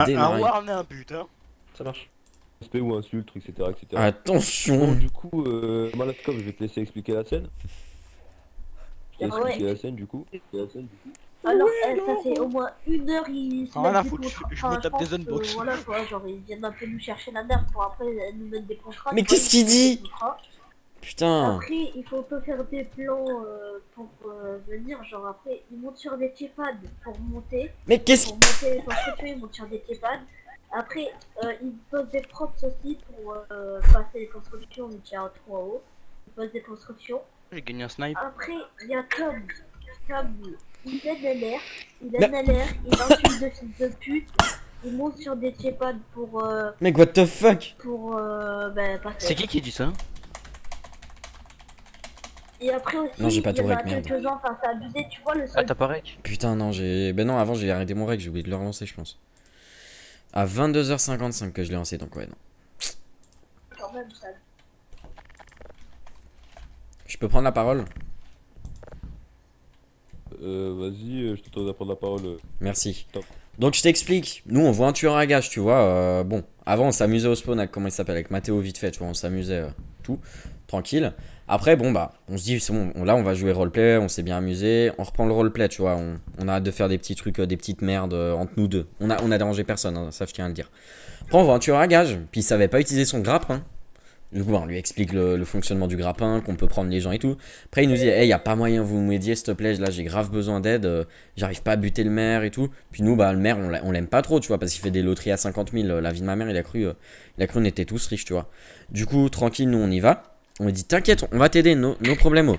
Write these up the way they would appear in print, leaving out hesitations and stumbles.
Un Démarrer. warn et un but, hein. Ça marche. Respect ou insulte, etc. etc. Bon, Attention. du coup, Malaskov, je vais te laisser expliquer la scène. Je vais Ah ouais. expliquer la scène du coup. Alors, ça fait au moins 1 heure, ils se Rien mettent à des foutre, contrats. je me Enfin, je tape des pense que, unbox. voilà quoi, genre ils viennent un peu nous chercher la merde pour après nous mettre des contrats. Mais tu vois, qu'est-ce ils qu'il nous mettent dit? des contrats. Putain. Après, il faut un peu faire des plans pour venir. Genre après, ils montent sur des T-pads pour monter. Mais qu'est-ce Pour monter les constructions, ils montent sur des T-pads. Après, ils posent des props aussi pour passer les constructions, mais qui est trop haut. Ils posent des constructions. J'ai gagné un snipe. Après, il y a Tom. Tom, il aide LR. Il aide LR. Il insulte de fils de pute. Il monte sur des T-pads pour Mec, what the fuck? passer. C'est qui dit ça? Et après aussi, Non, j'ai pas il y en tout a rec, merde. quelques-uns, enfin c'est abusé, tu vois le Ah, seul. t'as pas rec? Putain, non, j'ai. Ben non, avant j'ai arrêté mon rec, j'ai oublié de le relancer, je pense. À 22h55 que je l'ai lancé, donc ouais, non. Quand même, ça. Je peux prendre la parole? Vas-y, je t'autorise à prendre la parole. Merci. Top. Donc je t'explique, nous on voit un tueur à gage, tu vois. Bon, avant on s'amusait au spawn avec comment il s'appelle, avec Mathéo vite fait, tu vois, on s'amusait tout, tranquille. Après, bon bah, on se dit, c'est bon, là on va jouer roleplay, on s'est bien amusé, on reprend le roleplay, tu vois, on arrête de faire des petits trucs, des petites merdes entre nous deux. On a dérangé personne, hein, ça je tiens à le dire. Après on voit un tueur à gage, puis il savait pas utiliser son grappin. Du coup, on lui explique le fonctionnement du grappin, qu'on peut prendre les gens et tout. Après, il nous dit, hey, y a pas moyen, vous m'aidiez, s'il te plaît, là, j'ai grave besoin d'aide, j'arrive pas à buter le maire et tout. Puis nous, bah, le maire, on l'aime pas trop, tu vois, parce qu'il fait des loteries à 50 000. La vie de ma mère, il a cru on était tous riches, tu vois. Du coup, tranquille, nous, on y va. On lui dit, t'inquiète, on va t'aider, nos problèmes.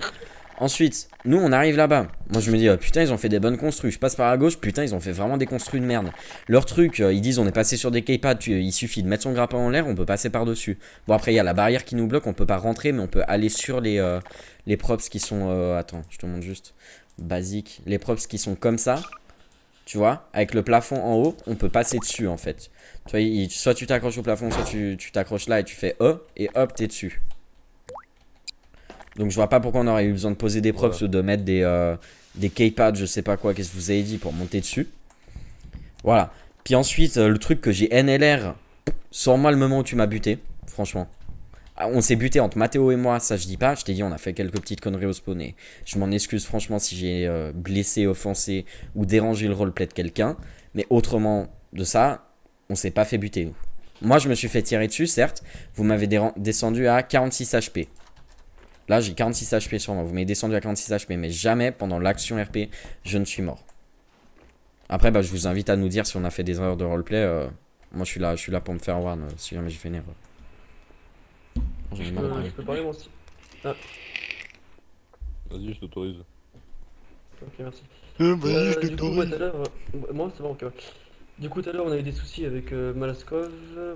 Ensuite, nous, on arrive là-bas. Moi, je me dis, putain, ils ont fait des bonnes construits. Je passe par la gauche, putain, ils ont fait vraiment des construits de merde. Leur truc, ils disent, on est passé sur des keypads, il suffit de mettre son grappin en l'air, on peut passer par-dessus. Bon, après, il y a la barrière qui nous bloque, on peut pas rentrer, mais on peut aller sur les props qui sont. Attends, je te montre juste. Basique. Les props qui sont comme ça, tu vois, avec le plafond en haut, on peut passer dessus, en fait. Tu vois, soit tu t'accroches au plafond, soit tu t'accroches là et tu fais E, et hop, t'es dessus. Donc je vois pas pourquoi on aurait eu besoin de poser des props ou de mettre des keypads, je sais pas quoi, qu'est-ce que vous avez dit pour monter dessus. Voilà. Puis ensuite, le truc que j'ai NLR, sans moi le moment où tu m'as buté, franchement. On s'est buté entre Mathéo et moi, ça je dis pas, je t'ai dit on a fait quelques petites conneries au spawn et je m'en excuse franchement si j'ai blessé, offensé ou dérangé le roleplay de quelqu'un. Mais autrement de ça, on s'est pas fait buter nous. Moi je me suis fait tirer dessus certes, vous m'avez descendu à 46 HP. Là, j'ai 46 HP sur moi. Vous m'avez descendu à 46 HP, mais jamais pendant l'action RP, je ne suis mort. Après, bah, je vous invite à nous dire si on a fait des erreurs de roleplay. Moi, je suis là pour me faire warn si jamais j'ai fait une erreur. J'en ai marre de Je parler. peux parler moi aussi. Ah, Vas-y, je t'autorise. ok, merci. Vas-y, Du coup, moi tout à l'heure. Moi, c'est bon, ok. Ouais. Du coup, tout à l'heure, on a eu des soucis avec Malaskov.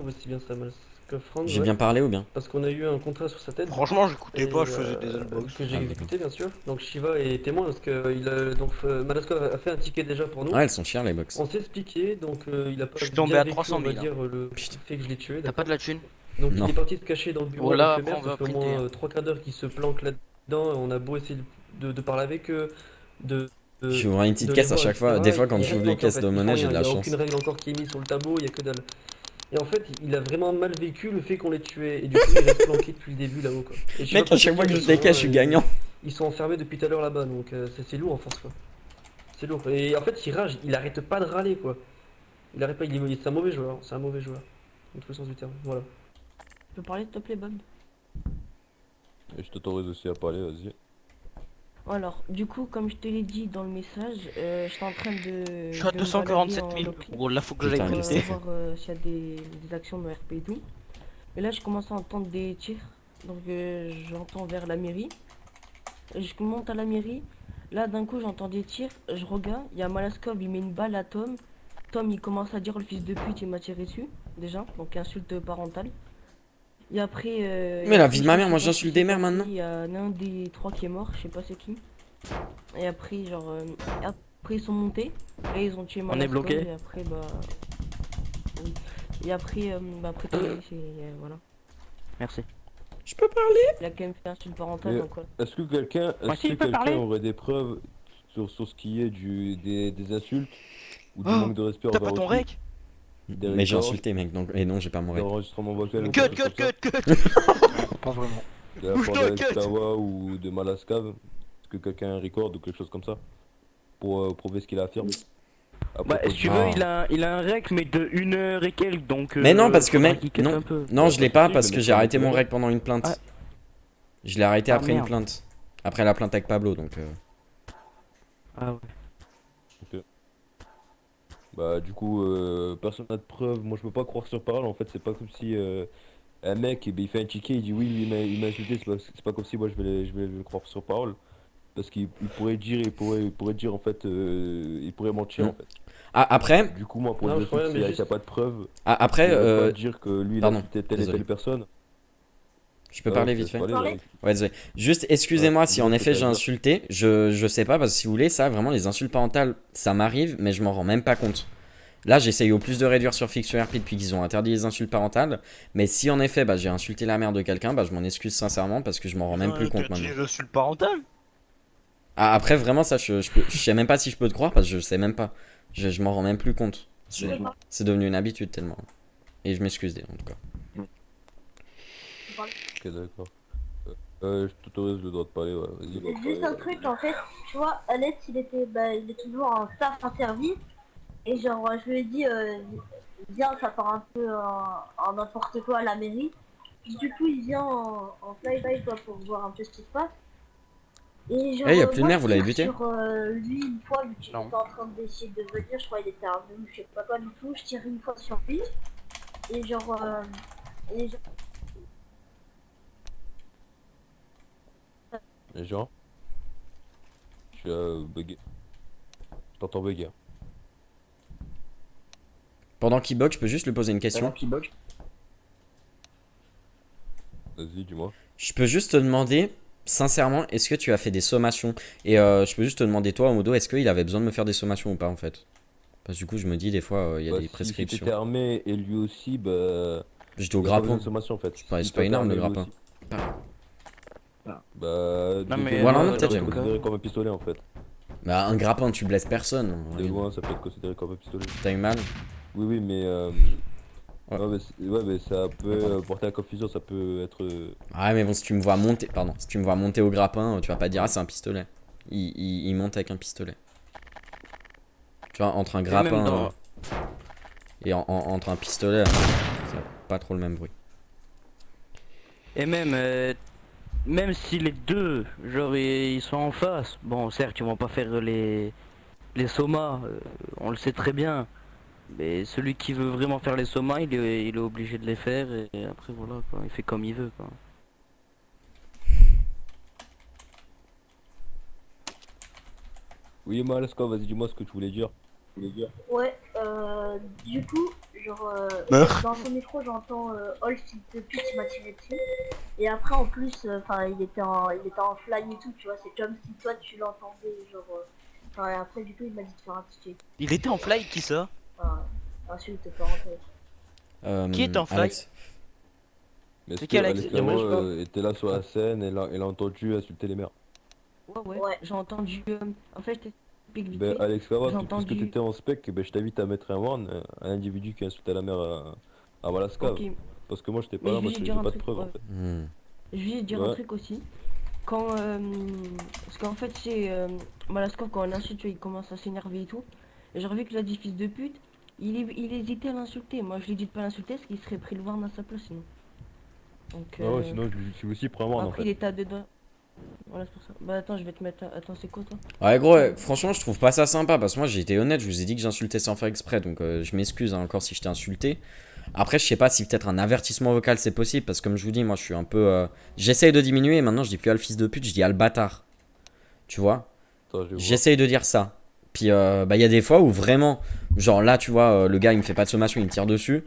Ouais, c'est bien ça, Malaskov Frank. J'ai Ouais. bien parlé ou bien? Parce qu'on a eu un contrat sur sa tête. Franchement, j'écoutais Et, pas, je faisais des unbox. que j'ai Ah, exécuté bien sûr. Donc Shiva est témoin parce que Malaskov a fait un ticket déjà pour nous. Ah, elles sont chères les box. On s'est expliqué, donc il a pas Je suis tombé bien à vécu, 300 000, on va dire, le Putain. fait que je l'ai tué. T'as pas de la thune? Donc Non. il est parti se cacher dans le bureau Voilà, avec le maire, après, on ça va fait au printer, moins hein. 3 quarts d'heure qu'il se planque là-dedans. On a beau essayer de parler avec eux, J'ouvre une petite de les caisse à voir, chaque fois. etc. Des fois, quand Ils j'ouvre restent les bloqués, en caisses fait. de Ils font monnaie, j'ai rien, de la il n'y a chance. aucune règle encore qui est mise sur le tableau, il n'y a que dalle. Et en fait, il a vraiment mal vécu le fait qu'on l'ait tué. Et du coup, il reste planqué depuis le début là-haut, quoi. Et je sais Mec, pas à chaque fois que pourquoi, j'ouvre les caisses, je suis gagnant. ils sont enfermés depuis tout à l'heure là-bas, donc c'est lourd en force, quoi. C'est lourd. Et en fait, il rage, il arrête pas de râler, quoi. Il arrête pas, c'est un mauvais joueur, c'est un mauvais joueur. Dans tous les sens du terme, voilà. Tu peux parler s'il te plaît, Bob? Et je t'autorise aussi à parler, vas-y. Alors, du coup, comme je te l'ai dit dans le message, je suis en train de. Je suis à de me 247 balader 000. en loterie Bon, là, faut que j'aille Putain, pour qu'est-ce que printer. t'as fait? voir s'il y a des actions de RP et tout. Et là, je commence à entendre des tirs. Donc, j'entends vers la mairie. Et je monte à la mairie. Là, d'un coup, j'entends des tirs. Je regarde. Il y a Malaskov, il met une balle à Tom. Tom, il commence à dire le fils de pute, il m'a tiré dessus. Déjà. Donc, insulte parentale. Et après. Mais la vie de ma mère, moi j'insulte des mères maintenant. Il y a un des trois qui est mort, je sais pas c'est qui. Et après, genre. Après, ils sont montés. Et ils ont tué On est Malaskov. bloqué. Et après, bah. Oui. Et après, après, voilà. Merci. Je peux parler? Il a quand même fait insulte parentale, Mais- donc voilà. Est-ce que quelqu'un Moi aussi, je peux quelqu'un parler. aurait des preuves sur ce qui est des insultes ou du Oh, manque de respect T'as envers pas ton autrui? rec? Des Mais j'ai records, insulté, mec, donc. Et non, j'ai pas mon des rec. enregistrements vocaux, Cut, quelque chose cut, comme cut, ça, cut. Pas vraiment. de la part Bouge-toi, d'Alex cut. Kawa ou de Malaskav, que quelqu'un record ou quelque chose comme ça, pour prouver ce qu'il affirme. À Bah, propos si tu du- veux, Ah. il a un rec, mais de 1 heure et quelques, donc. Mais non, parce que, faudra mec, qu'il cut non. un peu. Non, je l'ai pas Si, parce je que l'ai j'ai pas arrêté montré mon là-bas. rec pendant une plainte. Ah. Je l'ai arrêté Ah, après une merde. plainte. Après la plainte avec Pablo, donc. Ah ouais. Bah du coup, personne n'a de preuve. Moi je peux pas croire sur parole. En fait, c'est pas comme si un mec, eh ben, il fait un ticket, il dit oui, lui, il m'a insulté. C'est pas comme si moi je vais le croire sur parole. Parce qu'il pourrait dire, il pourrait dire en fait, il pourrait mentir Mm. en fait. Ah, après, Du coup, moi pour Non, dire je crois bien, s'il mais n'y a juste- pas de preuve, après, je peux pas dire que lui il a pardon, insulté telle et désolé. telle personne. je peux parler je te vite laisse fait. Parler. Ouais, désolé. Juste, excusez-moi Ouais, si dis en ce que effet t'as j'ai à dire. insulté. Je sais pas, parce que si vous voulez, ça, vraiment, les insultes parentales, ça m'arrive, mais je m'en rends même pas compte. Là, j'essaye au plus de réduire sur Fiction RP depuis qu'ils ont interdit les insultes parentales. Mais si en effet, bah, j'ai insulté la mère de quelqu'un, bah, je m'en excuse sincèrement parce que je m'en rends même plus compte maintenant. Des insultes parentales. Ah, après, vraiment, ça, je sais même pas si je peux te croire parce que je sais même pas. Je m'en rends même plus compte. C'est devenu une habitude tellement. Et je m'excuse, en tout cas. Ok, d'accord. Je t'autorise le droit de parler. Ouais. Vas-y, va Juste un parler. truc en fait, tu vois, Alex il est toujours en staff en service et genre je lui ai dit viens ça part un peu en n'importe quoi à la mairie. Du coup il vient en fly-by quoi pour voir un peu ce qui se passe. Et genre Eh, y a plus de moi, nerfs, vous je l'avez tire buté sur lui une fois vu qu'il Non. était en train d'essayer de venir, je crois il était revenu, je sais pas quoi du tout, je tire une fois sur lui et genre Et genre, je suis bugué. Je t'entends bugger. Pendant qu'il bug, je peux juste lui poser une question. Vas-y, dis-moi. Je peux juste te demander, sincèrement, est-ce que tu as fait des sommations? Et je peux juste te demander, toi, Modo, est-ce qu'il avait besoin de me faire des sommations ou pas, en fait? Parce que du coup, je me dis, des fois, il y a Bah, des si prescriptions. c'était armé et lui aussi, bah. J'étais au il y a pas besoin grappin. de sommation en fait. C'est pas une arme, le grappin. Bah. Non, de mais, Voilà, non, loin, peut-être ça peut j'aime. être considéré comme un pistolet en fait. Bah, un grappin, tu blesses personne. De loin, ça peut être considéré comme un pistolet. T'as eu mal? Oui, oui, mais. Ouais. Ouais, mais ça peut porter à confusion, ça peut être. Ouais, mais bon, si tu me vois monter, pardon, si tu me vois monter au grappin, tu vas pas dire, ah, c'est un pistolet. Il monte avec un pistolet. Tu vois, entre un même grappin dans- et entre un pistolet, c'est pas trop le même bruit. Et même si les deux, genre, ils sont en face, bon, certes, ils vont pas faire les somas, on le sait très bien. Mais celui qui veut vraiment faire les somas, il est obligé de les faire, et après, voilà, quoi, il fait comme il veut, quoi. Oui, Malaska, vas-y, dis-moi ce que tu voulais dire. ouais du coup genre dans son micro j'entends Hall s'il te pute il m'a tiré dessus et après en plus enfin il était en fly et tout tu vois c'est comme si toi tu l'entendais genre enfin après du coup il m'a dit de faire un petit Il était en fly, qui ça? enfin insulte parenthèse. Qui est en fly? Alex. Mais est-ce C'est que qui, Alex? Alex Il y a Caro, moi, je était là sur la scène et il a entendu insulter les mères? Ouais, Ouais. j'ai entendu. En fait, je t'explique vite Ben, fait. Alex Caro, J'ai puisque entendu. t'étais en spec, ben, je t'invite à mettre un warn, un individu qui insultait la mère à Malaska. Ok, Parce que moi j'étais Mais pas là, je moi vais j'ai dire un pas de truc, preuves en ouais. fait. je vais dire Ouais. un truc aussi. Quand. Parce qu'en fait, c'est. Malaskov, quand on l'insulte, tu vois, il commence à s'énerver et tout. Et j'ai revu que l'a dit fils de pute, il hésitait à l'insulter. Moi, je lui ai dit de pas l'insulter parce qu'il serait pris le warn à sa place sinon. Donc. Ah ouais, sinon je suis aussi prêt à warn en Après, il fait. était à deux doigts. Voilà, c'est pour ça. Bah, attends, je vais te mettre. Attends, c'est quoi toi? Ouais, gros, franchement, je trouve pas ça sympa parce que moi j'ai été honnête, je vous ai dit que j'insultais sans faire exprès, donc je m'excuse hein, encore si je t'ai insulté. Après, je sais pas si peut-être un avertissement vocal c'est possible parce que, comme je vous dis, moi je suis un peu. J'essaye de diminuer et maintenant je dis plus à le fils de pute, je dis à le bâtard. Tu vois? Attends, je vais voir. J'essaye de dire ça. Puis, bah, il y a des fois où vraiment, genre là, tu vois, le gars il me fait pas de sommation, il me tire dessus.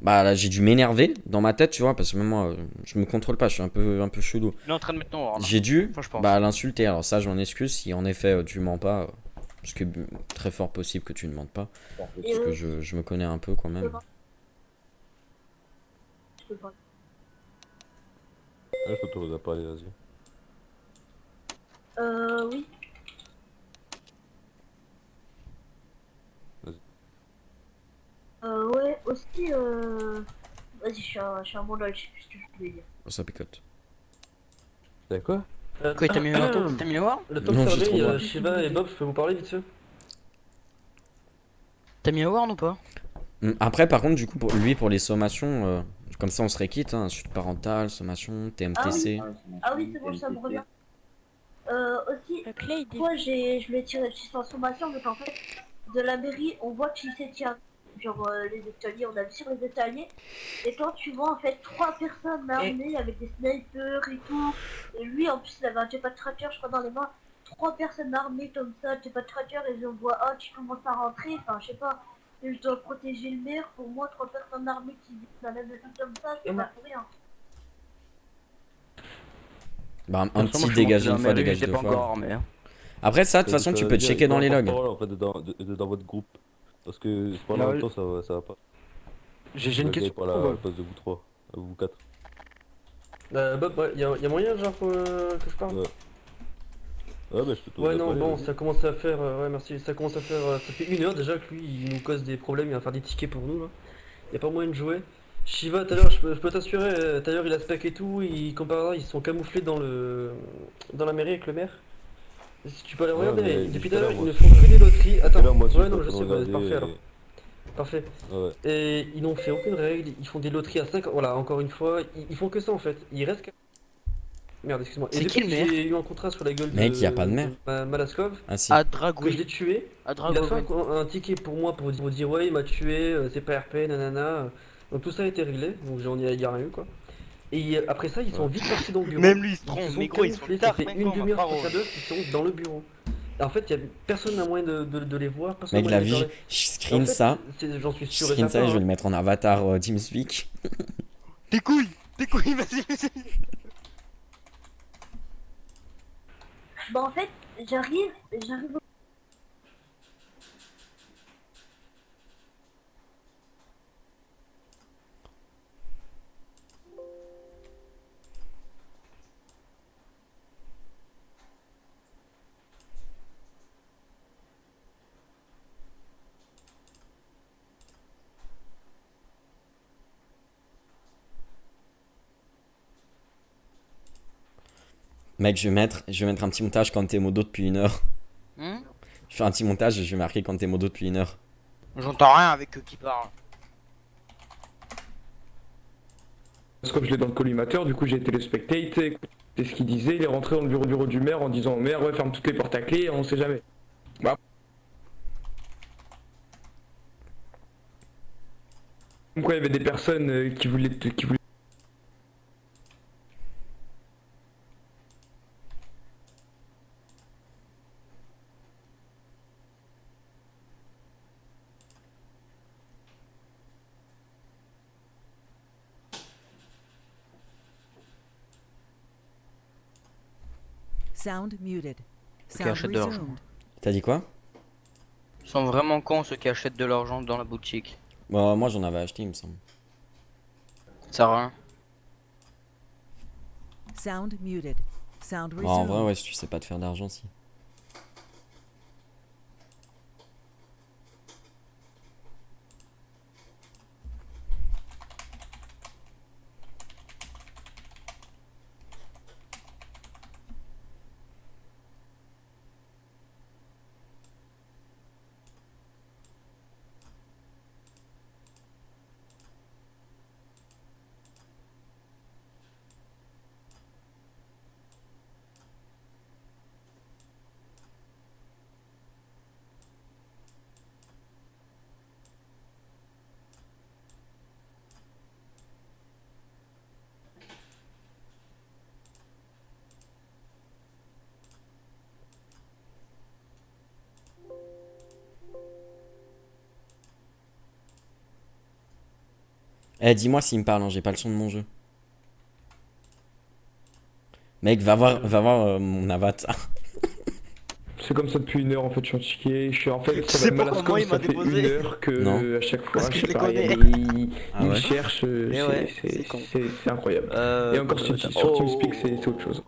Bah, là, j'ai dû m'énerver dans ma tête, tu vois, parce que même moi, je me contrôle pas, je suis un peu chelou. Il est en train de mettre non. J'ai dû Enfin, je pense. bah, l'insulter. Alors, ça, je m'en excuse si en effet tu mens pas. Parce que très fort possible que tu ne mentes pas. Et Parce que je me connais un peu quand même. je peux pas. Ah, je t'autorise à parler, vas-y. Oui. Ouais, aussi, vas-y, je suis un bon lol, je sais plus ce que je voulais dire. Ça picote. T'as quoi? Quoi, t'as mis le voir? Le temps Non, que je ça suis revienne, il y trop a loin. Shiva et Bob, je peux vous parler vite fait? T'as mis un warn ou pas? Après, par contre, du coup, pour les sommations, comme ça on serait quitte, hein, insulte parentale, sommation, TMTC. Ah oui, c'est bon, ça me revient. Aussi, Clay, il moi je voulais tirer une transformation, mais en fait, de la mairie, on voit qui c'est tient. Genre les étaliers, on a vu sur les étaliers. Et quand tu vois en fait 3 personnes armées avec des snipers et tout, et lui en plus il avait un jetpack tracker, je crois, dans les mains. 3 personnes armées comme ça, jetpack tracker, et je vois un qui commence à rentrer, enfin je sais pas. Et je dois protéger le maire, pour moi 3 personnes armées qui vivent dans la même chose comme ça, c'est pas pour rien. Bah, un De toute façon, petit moi, je suis dégage monté dans une la fois, mairie, dégage j'étais deux pas encore fois. armé, hein. Après, ça, de toute façon, tu peux te checker dans les logs. En fait, dans votre groupe. Parce que c'est pas Non, longtemps, ça va pas. J'ai une question. Pour la place de vous trois, vous quatre. Bob, ouais, y a moyen genre que je parle? Ouais. Ouais, bah je peux tout Ouais, non, parler, bon, vas-y. ça commence à faire, ouais, merci, ça commence à faire, ça fait 1 heure déjà que lui, il nous cause des problèmes, il va faire des tickets pour nous, là. Y a pas moyen de jouer. Shiva, tout à l'heure, je peux t'assurer, tout à l'heure, il a spec et tout, comme par hasard, ils sont camouflés dans la mairie avec le maire. Si tu peux aller Ouais, regarder, mais depuis tout tout à à l'heure, l'heure, ils ne moi, font que des loteries. Tout à Attends, l'heure, moi aussi, ouais, j'étais non, en je train sais, de bah, regarder parfait et- alors. Parfait. Ouais. Et ils n'ont fait aucune règle, ils font des loteries à 5, voilà, encore une fois, ils font que ça en fait. Ils restent. Merde, excuse-moi. Et C'est qui depuis le que maire j'ai eu un contrat sur la gueule Mec, de y a pas de maire. Malaskov, Ah si. À que je Dragouille. l'ai tué, À il a fait Dragouille. un ticket pour moi pour dire ouais, il m'a tué, c'est pas RP, nanana. Donc tout ça a été réglé, donc y a rien eu quoi. Et après ça, ils sont vite partis dans le bureau. Même lui, il se Ils trompe, sont mais gros, ils sont camouflés, tard, ça fait une demi-heure, trois quarts d'heure qu'ils sont dans le bureau. Et en fait, personne n'a moyen de les voir, personne Mec, n'a la moyen de vie, parler. je Et en screen fait, ça. j'en suis Je sûr et screen ça et certain, je vais hein. le mettre en avatar TeamSpeak. Tes couilles, vas-y, vas-y. Bah en fait, j'arrive Mec, je vais mettre un petit montage quand t'es modo depuis 1 heure. Je fais un petit montage et je vais marquer quand t'es modo depuis 1 heure. J'entends rien avec eux qui parlent. Parce que je l'ai dans le collimateur, du coup j'ai été le spectateur, écouté ce qu'il disait, il est rentré dans le bureau du maire en disant au maire ouais ferme toutes les portes à clé, on sait jamais. Bah. Comme quoi il y avait des personnes qui voulaient. Sound muted. Qui Sound achète de l'argent. resumed. T'as dit quoi? Ils sont vraiment cons ceux qui achètent de l'argent dans la boutique. Bah, moi j'en avais acheté, il me semble. Ça sert à rien. Sound muted. Sound Ah, en vrai, resumed. ouais, si tu sais pas te faire d'argent, si. Eh, dis-moi s'il me parle, hein, j'ai pas le son de mon jeu. Mec, va voir mon avatar. C'est comme ça depuis 1 heure en fait, je suis en ticket, je suis en fait, Tu ça sais va pas Malascov, comment il m'a ça fait déposé. 1 heure que Non. à chaque fois, Parce que je je sais les pas, connais. Ah il ouais. cherche, Mais ouais, c'est c'est con. c'est incroyable. Et encore sur TeamSpeak c'est autre chose.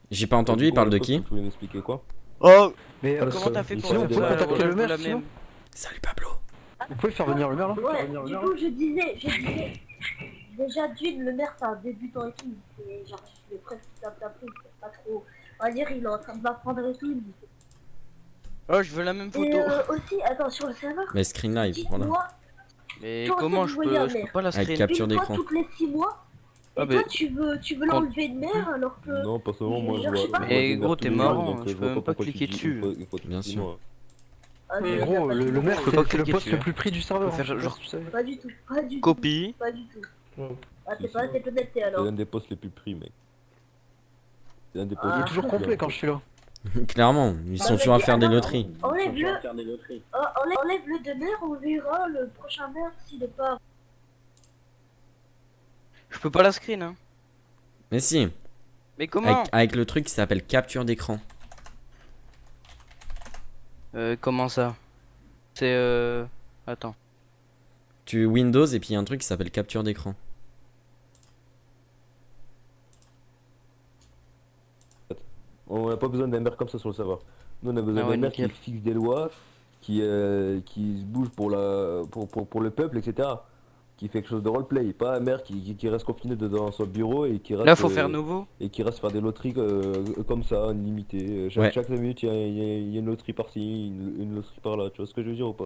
J'ai pas entendu, il parle de qui? Tu voulais m'expliquer quoi? Oh, Mais Ah, comment ça- t'as fait ici, pour on faire peut ça contacter alors, le maire, la sinon même Salut Pablo. Vous pouvez faire venir le maire là Ouais, du coup, je disais, déjà d'une, le maire c'est un débutant et tout, et genre, je l'ai presque tapé, c'est pas trop, on va dire, il est en train de m'apprendre et tout, il me dit. Oh, je veux la même photo. Et aussi, attends, sur le serveur, Mais screen live, voilà. dites-moi, Mais toi, comment vous voyez un je peux maire. pas la Avec screen? capture une fois d'écran. toutes les 6 mois, et Ah, toi mais- tu veux l'enlever de maire alors que... Non, personnellement, moi je Genre, je sais vois. pas. je vois Mais des gros, maires t'es tous les jours, marrant, donc je je peux vois même pas pas pourquoi tu cliquer dis dessus. il faut Bien tous les sûr. mois. Ah, Mais non, gros, pas du le tout. maire Faut pas c'est le cliquer poste dessus, le plus pris du serveur. Faut faire hein, je sais genre- pas si tu savais. Pas du tout, pas du tout. Copie. Pas du tout. Ouais. Ah, Si, t'es pas si. assez connecté C'est alors. l'un des postes les plus pris, mec. C'est l'un des postes Ah. Il les est plus toujours pris, complet en quand fait. je suis là. Clairement, ils sont toujours à faire des loteries. Enlève-le. Enlève-le de maire, on verra le prochain maire s'il est pas... Je peux pas la screen, hein. Mais si, Mais comment? avec le truc qui s'appelle capture d'écran. Comment ça? C'est Attends. Tu Windows et puis il y a un truc qui s'appelle capture d'écran. On n'a pas besoin d'un maire comme ça sur le serveur. Nous on a besoin Ah ouais, d'un maire qui nickel. fixe des lois, qui se bouge pour le peuple, etc. Qui fait quelque chose de roleplay, pas un maire qui reste confiné dans son bureau et qui reste, Là, faut faire nouveau. et qui reste faire des loteries comme ça, limitées. Ouais. Chaque 5 minutes, il y a une loterie par-ci, une loterie par-là. Tu vois ce que je veux dire ou pas?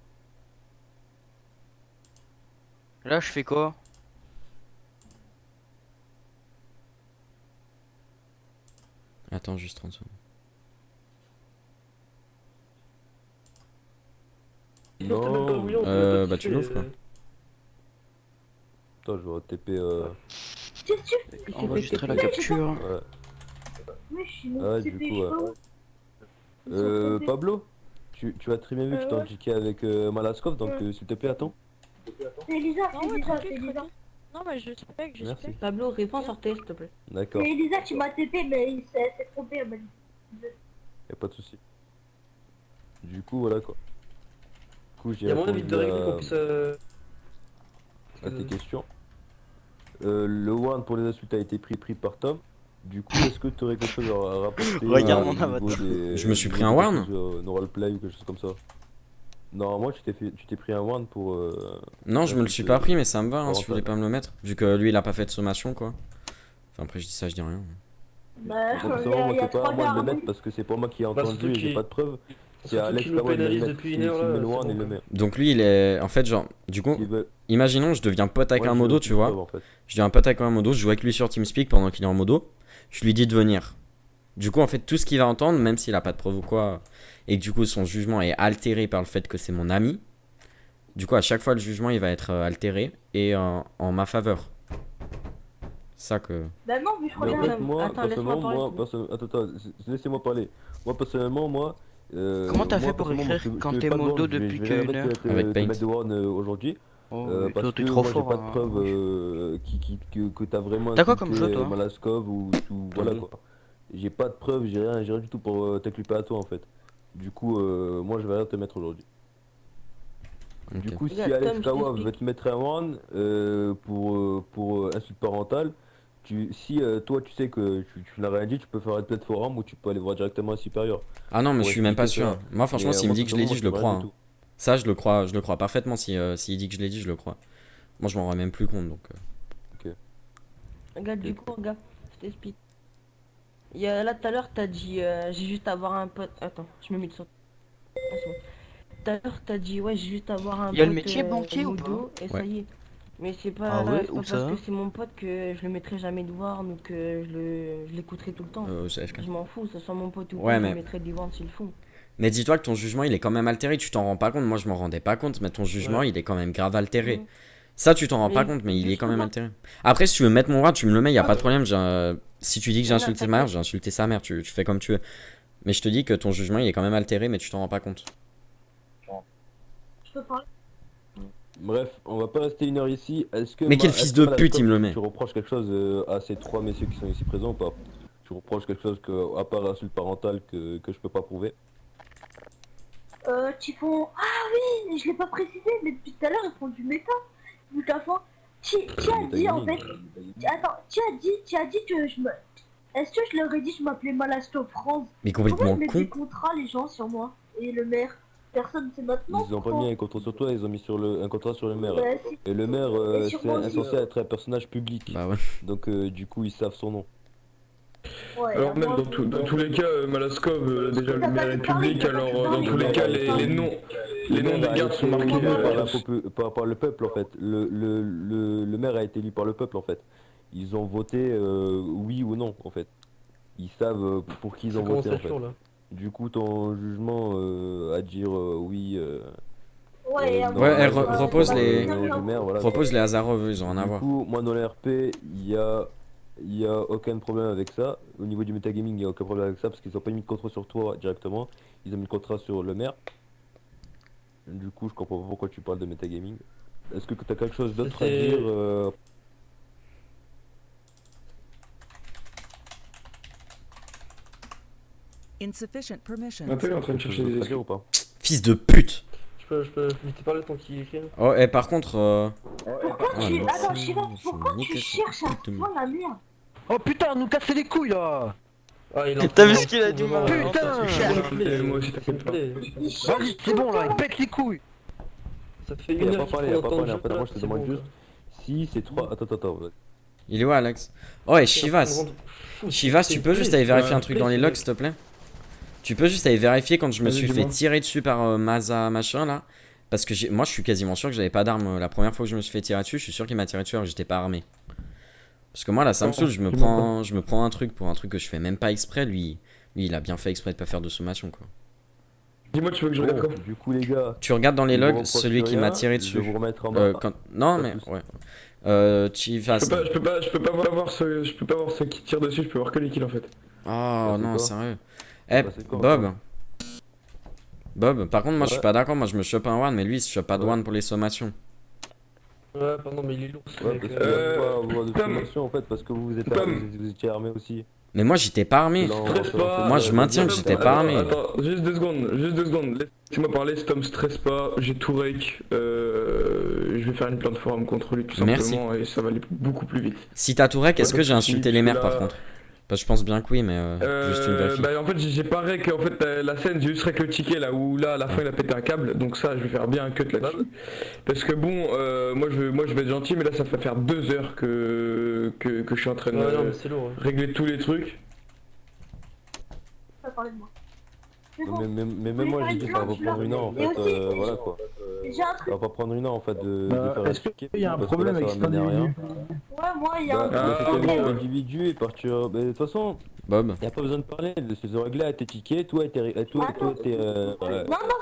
Là, je fais quoi? Attends juste 30 secondes. Non, t'as même pas Non, oublié, on peut bah, pas tu kiffer, l'ouvres, quoi. attends, je vais TP. C'est sûr. Enregistrer la capture. Ouais. Mais je suis Ah, mon du CP, coup, je sais pas où. Ils sont tombés. Pablo, tu as très bien vu que je t'ai Ouais. indiqué avec Malaskov, donc Ouais. s'il te plaît, attends. C'est Elisa, Non, c'est ouais, Elisa, tranquille, c'est Elisa. tranquille. Non, mais je spec, je Merci. spec. Pablo, réponds sur tes, s'il te plaît. D'accord, C'est Elisa qui m'a TP, mais il s'est trompé, elle m'a dit. y'a pas de souci. Du coup, voilà quoi. Du coup, j'ai Y'a moyen vite de répondu régler qu'on puisse... à tes questions. Le one pour les insultes a été pris par Tom. Du coup, est-ce que tu aurais quelque chose à rapporter Regarde au mon niveau avatar. des- Je me suis au pris niveau un des one choses, no roleplay ou quelque chose comme ça? Non, moi tu t'es pris un one pour. Non, je me le suis pas pris, mais ça me va, hein, si vous voulez parental. pas me le mettre. Vu que lui, il a pas fait de sommation, quoi. Enfin, après, je dis ça, je dis rien. Bah, Bon, il y personnellement, a, moi il y a c'est pas à 3 moi de le gars. mettre parce que c'est pas moi qui ai Bah, entendu surtout et j'ai qu'il- pas de preuves. C'est Surtout Alex qu'il nous Kawa de le pénalise mettre. depuis S'il une heure, met là, le c'est one, bon, il le quoi. met. Donc lui, il est... En fait, genre, du coup, Il veut- imaginons, je deviens pote avec Moi, un je veux modo, aucune tu vois. preuve, en fait. Je deviens pote avec un modo, je joue avec lui sur TeamSpeak pendant qu'il est en modo. Je lui dis de venir. Du coup, en fait, tout ce qu'il va entendre, même s'il a pas de preuve ou quoi, et que du coup, son jugement est altéré par le fait que c'est mon ami, du coup, à chaque fois, le jugement, il va être altéré et en ma faveur. Ça que... Bah non, mais je Mais en regarde. fait, moi, Attends, laisse-moi personnellement, parler. attends, laissez-moi parler. Moi, personnellement, Comment t'as moi, fait pour personnellement, écrire je quand vais t'es pas de modo warn, je vais depuis jamais qu'une heure? Avec te Paint. mettre de warn aujourd'hui. Oh, Parce toi, t'es que trop moi j'ai fort. pas de hein. preuves que t'as vraiment T'as quoi comme insulté, jeu, toi Malaskov ou tout, voilà quoi. J'ai pas de preuves, j'ai rien du tout pour t'inculper à toi en fait. Du coup, moi je vais rien te mettre aujourd'hui. Du Ok. coup, si Regarde, Alex Tom, je Kawa t'explique. veut te mettre un warn pour insulte parentale, si toi tu sais que tu n'as rien dit, tu peux faire une plainte forum ou tu peux aller voir directement un supérieur. Ah non, mais Pour je suis même pas expliquer sûr. ça. Moi, franchement, Mais, s'il me moi, dit que je l'ai dit, je le personnellement, crois. je hein. fais rien du Ça, je le crois parfaitement. S'il dit que je l'ai dit, je le crois. Moi, je m'en rends même plus compte, donc... Regarde, du coup, regarde, je t'explique. Là, tout à l'heure, t'as dit, j'ai juste à avoir un pote. Attends, je me mets de son. Ah, c'est bon. Tout à l'heure, t'as dit, ouais, j'ai juste à avoir un pote. Y a le métier banquier ou modo, et ça Ouais. y est. Mais c'est pas, Ah ouais, c'est pas où parce ça que c'est mon pote que je le mettrai jamais de warn ou que je l'écouterai tout le temps. c'est FK. Je m'en fous, que ce soit mon pote ou Ouais, pas, je mais- le mettrai des warns s'ils le font. Mais dis-toi que ton jugement, il est quand même altéré. Tu t'en rends pas compte. Moi, je m'en rendais pas compte, mais ton jugement, Ouais. il est quand même grave altéré. Mhm. Ça, tu t'en rends Mais pas compte, mais il est quand même justement. altéré. Après, si tu veux mettre mon roi, tu me le mets, y a Ah, pas de problème. Si tu dis que j'ai Non, insulté sa t'inquiète. mère, j'ai insulté sa mère. Tu fais comme tu veux. Mais je te dis que ton jugement, il est quand même altéré, mais tu t'en rends pas compte. Je peux parler. Bref, on va pas rester une heure ici. Est-ce que Mais quel est-ce fils que de Malaskov, pute, il me le met. Tu reproches quelque chose à ces trois messieurs qui sont ici présents ou pas? Tu reproches quelque chose que, à part insulte parentale que je peux pas prouver? Qui font... Ah oui, je l'ai pas précisé, mais depuis tout à l'heure, ils font du méta. Donc à fond, tu as dit en fait... Attends, tu as dit que je me... Est-ce que je leur ai dit que je m'appelais Malasto France? Mais Pourquoi complètement ils mettent con. des contrats les gens sur moi? Et le maire? Personne c'est notre nom. Ils ont pas mis un contrat sur toi, ils ont mis un contrat sur le maire. Ouais, si. Et le maire, Et c'est sûrement aussi. censé être un personnage public. Bah ouais. Donc du coup, ils savent son nom. Ouais, Alors même moi, dans tous les cas, Malaskov, déjà le maire est public, alors dans tous les cas, les noms des gardes sont marqués. Par le peuple en fait. Le maire a été élu par le peuple en fait. Ils ont voté oui ou non en fait. Ils savent pour qui ils ont voté en fait. Là. Du coup, ton jugement à dire oui. Ouais, non, Ouais, elle moi, repose je- les- du maire, voilà. Propose les Azarov, ils ont rien à Du voir. coup, moi dans les RP, il y a aucun problème avec ça. Au niveau du metagaming, il n'y a aucun problème avec ça parce qu'ils n'ont pas mis de contrat sur toi directement. Ils ont mis le contrat sur le maire. Du coup, je comprends pas pourquoi tu parles de metagaming. Est-ce que tu as quelque chose d'autre à C'est- dire Insufficient permissions. Un peu, il est en train de chercher des à dire ou pas? Fils de pute. Je peux lui parler tant qu'il écrit. Oh, et par contre... Pourquoi Ah, tu... non, Attends, c'est- Shiva, je pourquoi nique tu ça, cherches à putain. fond la merde? Oh putain, nous casser les couilles là. Ah, il T'as vu ce qu'il a dit, vraiment, Marin Putain. Moi aussi, Ça me t'inquiète pas. plaît. Il cherche Vas-y, c'est bon là, il pète les couilles. Ça fait Il une a heure pas parlé, il a pas parlé. en Après, moi je te demande juste si c'est 3. Attends. Il est où, Alex? Oh, et Chivas. Chivas, tu peux juste aller vérifier un truc dans les logs, s'il te plaît? Tu peux juste aller vérifier quand je me Vas-y, suis fait dis-moi. tirer dessus par Maza machin là? Parce que moi je suis quasiment sûr que j'avais pas d'arme la première fois que je me suis fait tirer dessus. Je suis sûr qu'il m'a tiré dessus alors que j'étais pas armé. Parce que moi là ça me saoule, je me prends un truc pour un truc que je fais même pas exprès. Lui il a bien fait exprès de pas faire de sommation quoi. Dis-moi, tu veux que je regarde quoi? Du coup, les gars, Tu regardes dans les je vous logs reproche celui qui rien, m'a tiré Je vais dessus. vous remettre en bas. Non Pas mais de soucis. ouais. Chivas. Je peux pas voir ceux qui tirent dessus, je peux voir que les kills en fait. Oh c'est non quoi? sérieux. Eh Bah, c'est quoi, Bob, par contre moi je suis Ouais. pas d'accord, moi je me chope un one mais lui il se chope pas de Ouais. one pour les sommations. Ouais, pardon, mais il est lourd ce Ouais, mec. parce qu'il Euh, va pas avoir de Tom. formation en fait, parce que vous êtes Tom. vous étiez armé aussi. Mais moi j'étais pas armé. Non, Stresse pas. Moi, je maintiens que j'étais pas armé. Attends, juste 2 secondes. Laisse-moi parler, Stom, stresse pas. J'ai tout rake. Je vais faire une plateforme contre lui tout Merci. simplement et ça va aller beaucoup plus vite. Si t'as tout rec, est-ce Ouais, que j'ai pas de insulté soucis, les mères là- par contre? Bah, je pense bien que oui, mais juste une vérifie. Bah en fait j'ai pas rec en fait la scène, j'ai juste rec le ticket là où là à la fin il a pété un câble, donc ça je vais faire bien un cut là-dessus. Parce que bon moi je vais être gentil mais là ça fait faire 2 heures que je suis en train de Ouais, non, mais c'est lourd. Hein. régler tous les trucs. Pas parler de moi. C'est Mais bon. même moi j'ai dit ça va pas prendre une heure en Et fait, aussi, voilà quoi. J'ai un Ça truc. va pas prendre une heure en fait de Bah, faire est-ce un ticket, qu'il y a un parce que problème là, ça avec va cet mener à rien. individu? Ouais, moi, il y a un Bah, Ah, c'était bon. un individu et partir. Mais de toute façon, Bob, y a pas besoin de parler. Ce règle-là a été ticket, toi t'es Non, non,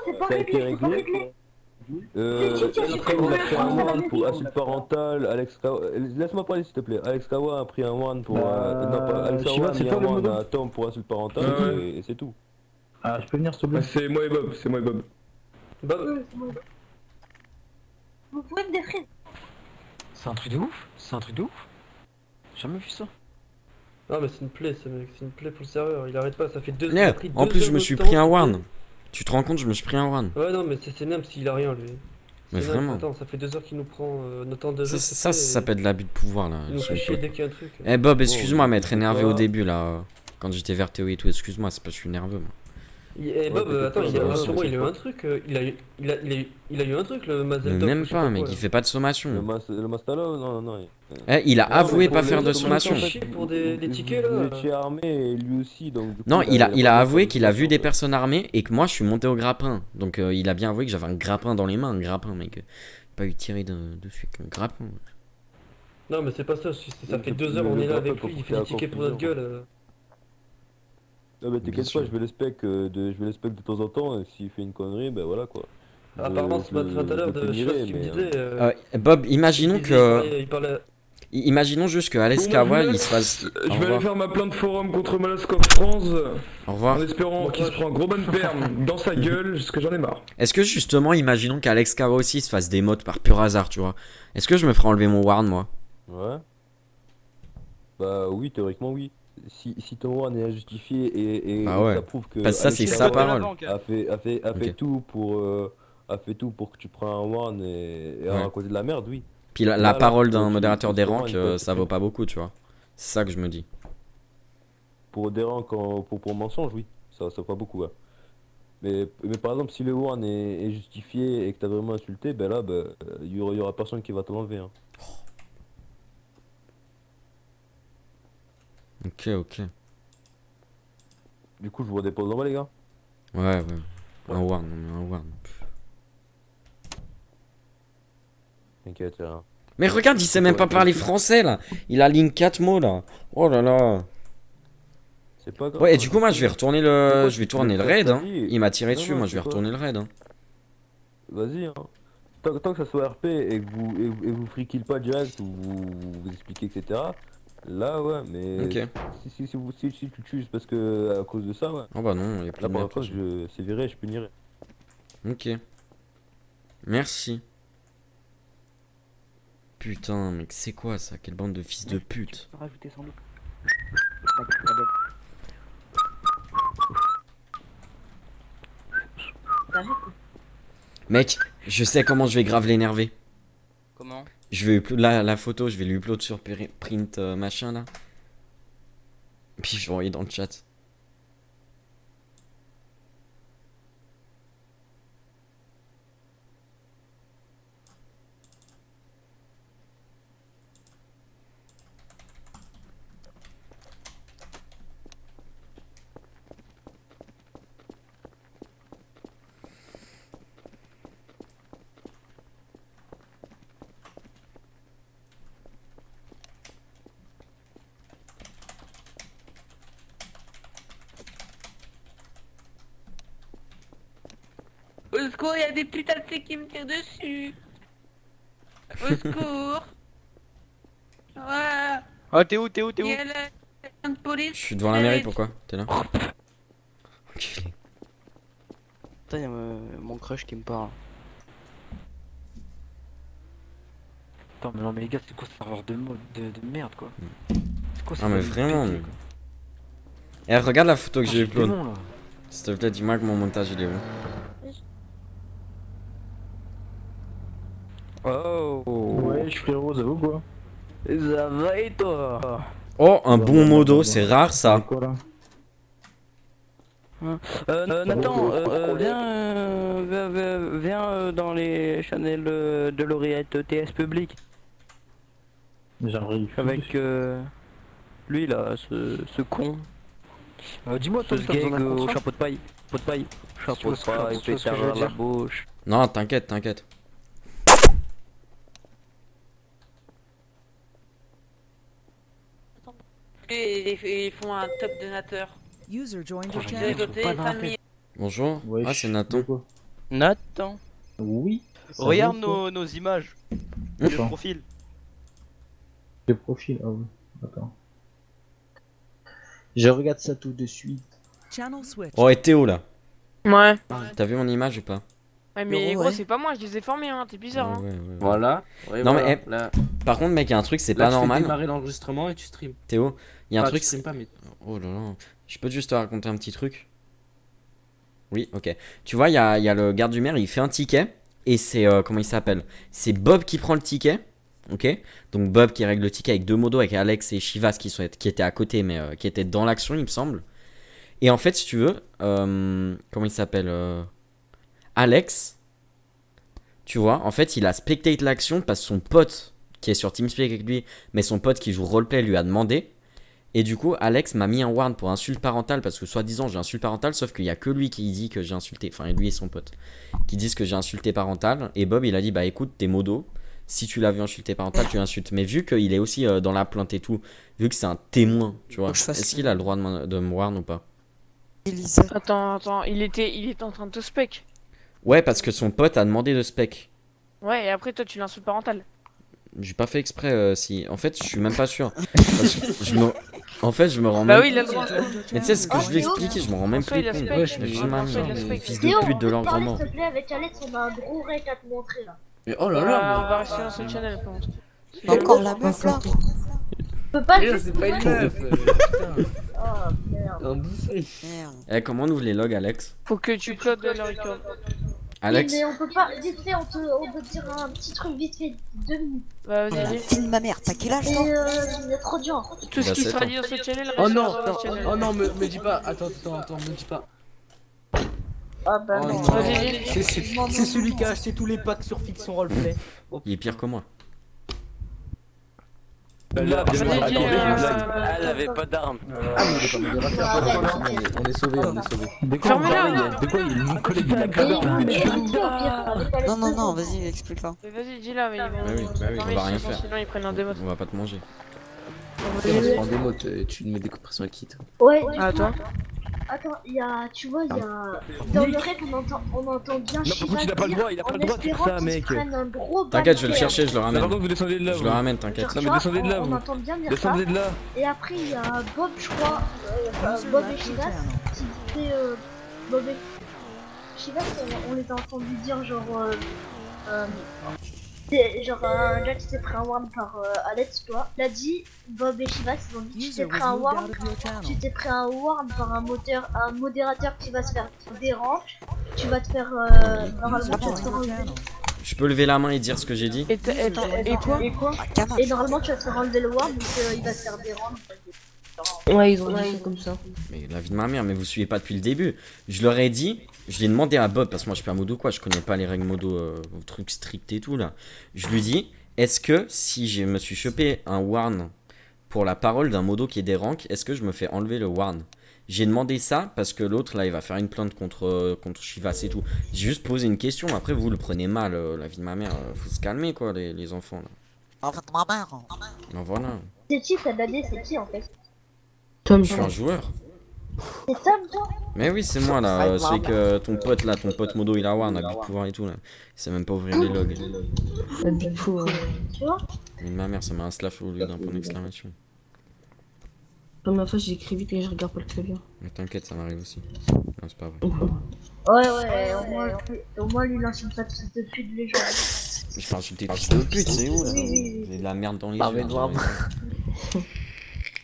c'est pas ça a été réglé, c'est pas réglé. réglé. Après, on a pris un warn pour asile parental. Alex Kawa, laisse-moi parler s'il te plaît. Alex Kawa a pris un warn pour. Bah, non, pas Alex Kawa Shiva, a c'est mis toi un le warn modo à Tom pour asile parental Ouais. et c'est tout. Ah, je peux venir s'il te Bah, plaît? c'est moi et Bob. Bob, Ouais, c'est bon. Vous pouvez me défriser. C'est un truc de ouf? C'est un truc de ouf? J'ai jamais vu ça. non, mais c'est une plaie, ce mec, c'est une plaie pour le serveur. Il arrête pas, ça fait 2 yeah, heures. en plus je me suis pris un one. Tu te rends compte, je me suis pris un one. Ouais, non, mais c'est Nem s'il a rien lui. Mais C'est Nem, vraiment. Attends, ça fait 2 heures qu'il nous prend notre temps de jeu. Ça s'appelle de l'abus de pouvoir là. Il nous fait chier dès qu'il y a un truc. Eh Bob, excuse-moi Bon, m'être énervé pas- au début là. Quand j'étais vers Théo et tout, excuse-moi, c'est parce que je suis nerveux moi. Et Bob, Ouais, attends, t'inquiète il a, pas, sûrement, il a eu t'inquiète un truc. Il a eu un truc, le Mais Mazel même pas, mec, il fait pas de Le sommation. Mastalo, non. Eh, il a Non, avoué mais pas pour faire les de autres, sommation. chier pour des tickets, là. Vous étiez armé et lui aussi, donc. du coup, Non, il a pas avoué de qu'il a vu des sommation, personnes armées et que moi je suis monté au grappin. Donc il a bien avoué que j'avais un grappin dans les mains, un grappin, mec. Pas eu tiré dessus avec un grappin. Non, mais c'est pas ça, ça fait Le- 2 heures, le on est là grappin avec pour lui, il fait pousser des la tickets pour notre confusion. gueule. Non mais Bien t'inquiète sûr. pas, je vais le spec de temps en temps et s'il fait une connerie, ben voilà quoi. Apparemment, ce matin tout à l'heure, je sais pas ce qu'il me disait. Bob, imaginons il que. il parlait. Imaginons juste que Alex Bon, Kawa je il se fasse. Au vais aller revoir. faire ma plainte forum contre Malaskov France Au revoir. en espérant qu'il se prend un gros bonne perme dans sa gueule parce que j'en ai marre. Est-ce que justement, imaginons qu'Alex Kawa aussi se fasse des modes par pur hasard, tu vois? Est-ce que je me ferai enlever mon warn moi? Ouais. Bah oui, théoriquement oui. Si ton warn est injustifié et Bah ouais. ça prouve que Parce que ça, c'est Alex sa Kawa parole. a fait Ok. tout pour que tu prennes un warn et Ouais. raconter de la merde, oui. Puis la Là, parole là, d'un tu- modérateur tu des sauras ranks, une fois, ça vaut pas beaucoup, tu vois? C'est ça que je me dis. Pour des rangs pour mensonge, oui. Ça pas beaucoup, ouais. Mais par exemple, si le warn est justifié et que t'as vraiment insulté, ben là, il y aura personne qui va te l'enlever. Hein. Ok, ok. Du coup, je vous dépose en bas, les gars. Ouais, ouais. Un warn, on met un warn. T'inquiète, y'a rien. Mais regarde, il sait même pas parler français là. Il a ligne 4 mots là. Oh là là. C'est pas grave. Ouais, et du coup, moi je vais retourner le. Je vais tu tourner veux le faire raid. ta Hein. vie. Il m'a tiré Non, dessus, non, moi je vais c'est pas- retourner le raid. Hein. Vas-y, hein. Tant que ça soit RP et que vous free kill pas direct ou vous expliquez, etc. Là, ouais, mais Ok. si tu tues juste parce que à cause de ça, ouais. Oh bah non, il y a plus Là, de par merde. contre, c'est viré, je punirai. Ok. Merci. Putain, mec, c'est quoi ça? Quelle bande de fils de pute. Rajouter sans doute. Mec, je sais comment je vais grave l'énerver. Comment? Je vais upload la photo, je vais lui upload sur print machin là. Puis je vais envoyer dans le chat. Au secours, il y a des putains de flics qui me tirent dessus. Au secours. Ouais. Ah, t'es où, t'es où, t'es Il où? y a la de police. Je suis devant la mairie, pourquoi? T'es là? Enculé. Putain, y'a mon crush qui me parle. Attends, mais non, mais les gars, c'est quoi ce serveur de merde quoi? C'est quoi Ah, mais serveur de vraiment, pété, mais- quoi? Eh, regarde la photo que Ah, j'ai j'ai upload. des noms, là. S'il te plaît, dis-moi que mon montage il est où. Oh. Ouais, je suis frérot, ça vaut quoi? Ça va et toi? Oh, un bon modo, c'est rare ça. quoi là? Nathan, viens dans les channels de l'oreillette TS public J'arrive. avec lui là, ce con, Dis-moi, ce toi, t'as besoin sgeg d'un au contrat? chapeau de paille, chapeau de vois ce que- paille, tu vois ce que pétard je veux à la dire bouche. Non, t'inquiète, t'inquiète. Et ils font un top donateur. User joined your Vous channel. avez voté 5 000. Bonjour. Ouais, Ah, c'est Nathan. Nathan, Oui. ça regarde va, quoi nos images. Mmh. Le Attends. profil. Le profil, ah oui. Attends. Je regarde ça tout de suite. Channel switch. Oh, et Théo là. Ouais. T'as vu mon image ou pas? Ouais, mais Gros, gros, ouais. c'est pas moi, je les ai formés, hein, t'es bizarre. Ouais, Hein. ouais, ouais. Voilà. Ouais, Non, voilà. mais, là, Par contre, mec, il y a un truc, c'est là, pas tu fais normal. démarrer l'enregistrement et tu stream. Théo, il y a un Enfin, truc. tu stream pas, mais. Oh là là. Je peux juste te raconter un petit truc? Oui, ok. Tu vois, il y a le garde du maire, il fait un ticket. Et c'est. Comment il s'appelle? C'est Bob qui prend le ticket. Ok? Donc Bob qui règle le ticket avec deux modos, avec Alex et Chivas qui étaient à côté, mais qui étaient dans l'action, il me semble. Et en fait, si tu veux. Comment il s'appelle? Alex. Tu vois, en fait, il a spectate l'action parce que son pote qui est sur TeamSpeak avec lui, mais son pote qui joue roleplay lui a demandé. Et du coup, Alex m'a mis un warn pour insulte parentale parce que soi-disant j'ai insulte parentale, sauf qu'il y a que lui qui dit que j'ai insulté, enfin lui et son pote, qui disent que j'ai insulté parental. Et Bob il a dit bah écoute, t'es modo, si tu l'as vu insulter parental, tu l'insultes. Mais vu qu'il est aussi dans la plainte et tout, vu que c'est un témoin, tu vois, est-ce qu'il a le droit de me warn ou pas? Attends, il était en train de te spec. Ouais, parce que son pote a demandé de spec. Ouais, et après, toi, tu l'insultes parental. J'ai pas fait exprès si. En fait, je suis même pas sûr. Parce que en fait, je me rends Bah même. oui, il a le droit. Mais tu sais ce que je lui ai expliqué, je me rends même François, plus il a compte. spec. Wesh, mais François, vraiment, il a spec. fils Théo, de pute de on peut parler, l'engrandement. s'il te plaît, avec Alex, on a un gros rec à te montrer là. Mais oh là On là, va rester dans ce channel, par contre. Encore la meuf là. On peut pas mais là, juste. c'est pas une meuf. Putain. Oh merde. Un bouffé. Merde. Eh, comment on ouvre les logs, Alex? Faut que tu uploades le record. Alex? Oui, mais on peut pas. Vite fait, on peut dire un petit truc vite fait. 2 minutes. Bah, vas-y. Fille de ma mère, t'as quel âge Et toi? il y a trop de gens. Tout ce Bah, qui c'est sera toi. dit dans ce channel Oh restera non, dans non, ce channel. oh non, me dis pas. Attends, me dis pas. Ah bah Oh non. non. C'est celui qui a acheté tous les packs sur Fiction Roleplay. Il est pire que moi. Là, Vas-y, attendez, dis, une blague. elle avait pas d'armes. Ah, mais il est pas modérateur. On est sauvés, on est sauvés. De quoi il parle? De quoi il collègue il a Non, non, non, vas-y, explique-la. Mais vas-y, dis-la, mais ils vont. Bah oui, on va rien faire. Sinon, ils prennent un démos. On va pas te manger. On se prend des mots, tu mets des coups de pression avec Kit. Ouais, Ah, toi attends, il y a, tu vois, il y a... Dans le rap, on entend bien Non, par contre, il a pas le droit, il a pas le droit de faire ça, mec. T'inquiète, je vais le chercher, je le Par ramène. contre, vous descendez de là. Je le ramène, t'inquiète. Non, mais descendez de là, On vous. entend bien dire ça. Descendez de là. Et après, il y a Bob, je crois, Bob et Chivas, qui disaient, Bob et Chivas, on les a entendus dire genre, un gars qui s'est pris un warn par Alex, tu vois. Il a dit, Bob et Chivas, ils ont dit, tu t'es pris un warn par un modérateur qui va se faire dérange, tu vas te faire, normalement, tu vas te faire enlever. Je peux lever la main et dire ce que j'ai dit? Et quoi Et normalement, tu vas te faire enlever le warn, donc il va se faire dérange. Ouais, ils ont dit ça comme ça. Mais la vie de ma mère, mais vous suivez pas depuis le début. Je leur ai dit, je l'ai demandé à Bob, parce que moi je suis pas modo quoi, je connais pas les règles modo, trucs stricts et tout là. Je lui dis, est-ce que si je me suis chopé un warn pour la parole d'un modo qui est des ranks, est-ce que je me fais enlever le warn? J'ai demandé ça parce que l'autre là il va faire une plainte contre Chivas et tout. J'ai juste posé une question, après vous le prenez mal, la vie de ma mère, faut se calmer quoi les enfants là. En fait, ma mère. Ben voilà. C'est qui ça dadé, c'est qui en fait? Je suis un joueur. C'est Tom, toi? Mais oui, c'est moi là, c'est que ton pote modo il a warn, a du pouvoir et tout là. Il sait même pas ouvrir les logs. Tu vois? Mais ma mère, ça m'a un slash au lieu d'un point d'exclamation. Première fois, j'écris vite et je regarde pas le clavier. Mais t'inquiète, ça m'arrive aussi. Non, c'est pas vrai. Ouais, au moins lui l'insulte pas depuis de légende. Mais je peux insulter tout de pute, c'est où là? J'ai de la merde dans les yeux.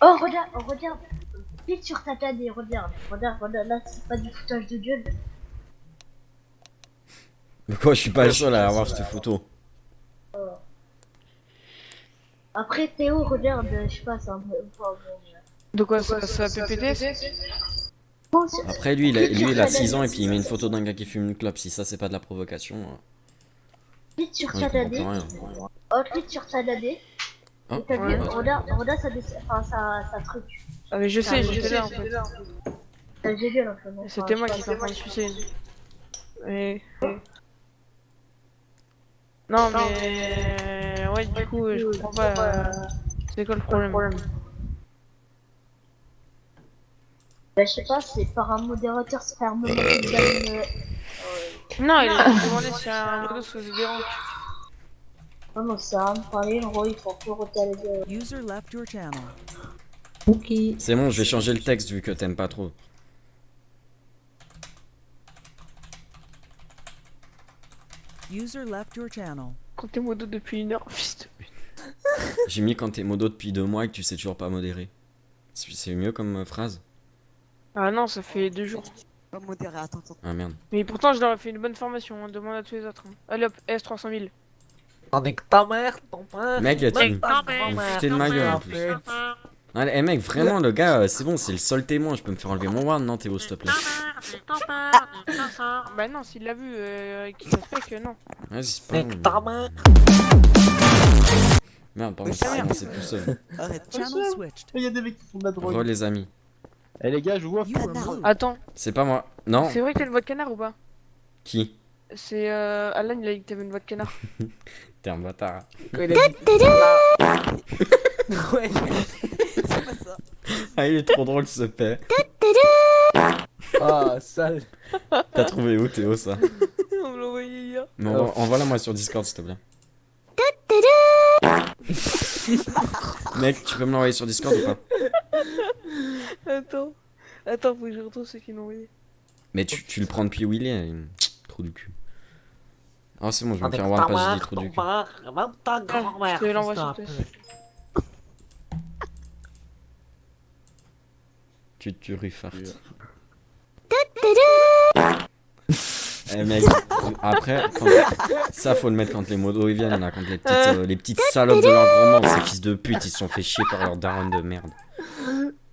Oh, regarde! Clique sur ta télé, regarde, là c'est pas du foutage de gueule. Mais quoi, je suis pas le seul à avoir cette photo. Après Théo, regarde, je sais pas, c'est un peu... De quoi ça PPT? Après lui il a 6 ans et puis il met une photo d'un gars qui fume une clope. Si ça c'est pas de la provocation. Clique sur il ta comprend télé. plus rien. Oh, clique sur ta télé. Oh, Et t'as vu, ouais. regarde ça truc. Ah mais je sais, j'étais là en fait. T'as génial en fait. C'était moi qui étais en train de sucer. Mais... Non mais... Ouais du coup je comprends pas... C'est quoi le problème? Bah je sais pas, c'est par un modérateur, c'est par un modérateur qui gagne... Non, il a demandé si un modo se faisait des ranks. Non, non, ça va me parler, en gros, il faut encore retaler de... User left your channel. Ok. C'est bon, je vais changer le texte vu que t'aimes pas trop. User left your channel. Quand t'es modo depuis 1 heure, fils de pute. J'ai mis quand t'es modo depuis 2 mois et que tu sais toujours pas modérer. C'est mieux comme phrase? Ah non, ça fait 2 jours. Pas modéré, attends. Ah merde. Mais pourtant je leur ai fait une bonne formation, hein. Demande à tous les autres. Hein. Allez hop, S300 000. Avec ta mère, ton père. Mec, tu me foutais de ma gueule en plus. Allez, mec, vraiment, le gars, c'est bon, c'est le seul témoin. Je peux me faire enlever mon warn, non, Théo, s'il te plaît. Bah non, s'il l'a vu, qu'il respecte, non. Vas-y, c'est pas Avec ta mère. Merde, pardon, c'est bon, c'est tout seul. Channel switched. Il y a des mecs qui font de la drogue. Re les amis. Eh les gars, je vois. Attends, C'est pas moi. Non. c'est vrai que t'as une voix de canard ou pas? Qui? C'est Alan, il a dit que t'avais une voix de canard. T'es un bâtard. Ouais. C'est pas ça. Ah, il est trop drôle ce père. Ah, sale. T'as trouvé où, Théo, ça? On me l'a envoyé hier. Mais envoie-la moi sur Discord, s'il te plaît. Mec, tu peux me l'envoyer sur Discord ou pas? Attends, faut que je retrouve ce qu'ils m'ont envoyé. Mais tu le prends depuis où il est, trou du cul. Ah, c'est bon, je vais me faire voir pas, j'ai dit trou du cul. Je te l'envoie sur toi. Tu ruffart. Eh mec, après, ça faut le mettre quand les modos ils viennent là, quand les petites salopes de leur grand mort, ces fils de pute, ils se sont fait chier par leur daronne de merde.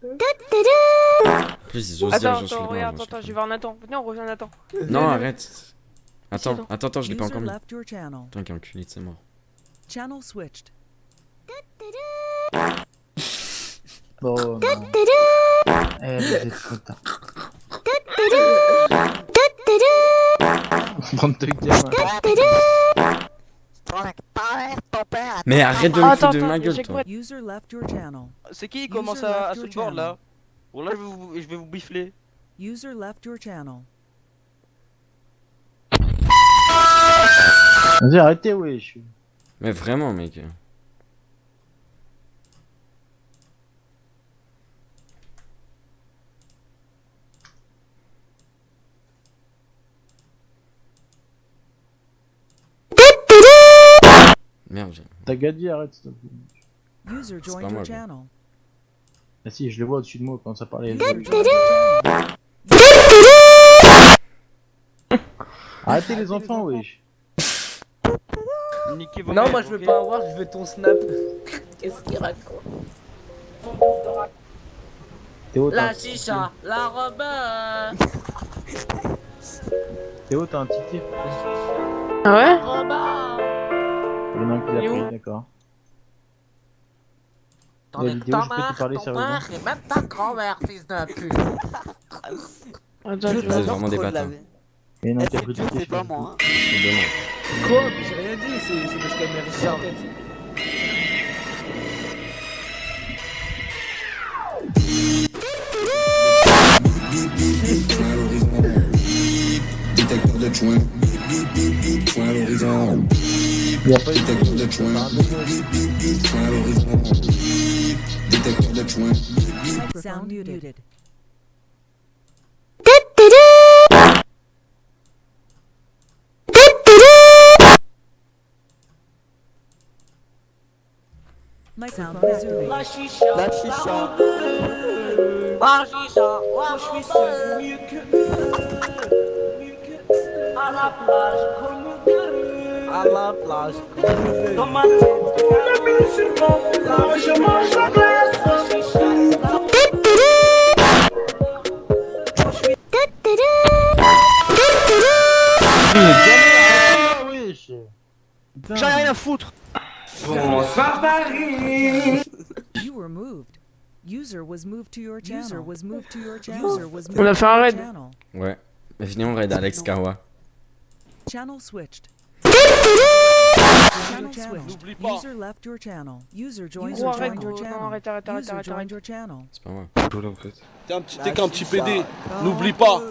En plus, ils osent dire Attends, je suis attends, libre. regarde, attends, je vais voir Nathan. Venez, on rejoint Nathan. Non, arrête. Attends. Attends, je l'ai pas User encore mis. left your channel. Putain, qui enculé, c'est mort. Channel switched. Oh non. Eh, vous êtes trop tard. Prendre tes gamins. Mais arrête de me foutre de ma gueule, toi. User left your channel. C'est qui commence User à left your switchboard là? channel. Bon là je vais vous bifler. User left your channel. Vas-y, arrêtez, wesh. Mais vraiment, mec. Merde. T'as Gadi, arrête, s'il te plaît. User pas joined moi, your quoi. channel. Ah si, je le vois au-dessus de moi quand ça parlait. User joined your channel. Arrêtez les enfants, wesh. Niquez vos Non, mères, moi je veux ok. pas avoir, je veux ton snap. Qu'est-ce qu'il raconte? Théo, t'as La un- chicha, la robe. Théo, t'as un ticket. Ah ouais? Il y en a un qui l'a Il est où pris, d'accord. T'en La es vidéo, ta je peux te mère, parler ton sérieusement. père et même ta grand-mère, fils de pute. Attends, Vous êtes vraiment des bâtards. Il y en a un Eh, qui a c'est pris Dieu, du c'est ticket. pas moi. Hein. C'est dommage. Quoi? Mais j'ai rien dit, c'est parce qu'elle mérite ça en fait. Détecteur de joint. Joint à l'horizon. Il y a pas eu Détecteur de joint. Joint à l'horizon. Détecteur de joint. Sound muted. Microphone resumed. La chicha, la chicha. La chicha, la je suis mieux que à la plage comme à la plage dans ma tête. Là je mange la glace. La chicha, J'en ai rien à foutre. Bonsoir Paris. You were moved. User was moved to your channel. User was moved to your channel. User was moved On a to fait un your raid. channel. Ouais. Mais venez, on raid Alex Kawa. Channel switched. Channel switched. User left your channel. User joined Gros, arrête, your gros. Non, channel. arrête, arrête, arrête, User arrête, joined arrête. your channel. C'est pas moi. Voilà en fait. T'es qu'un petit PD. N'oublie pas.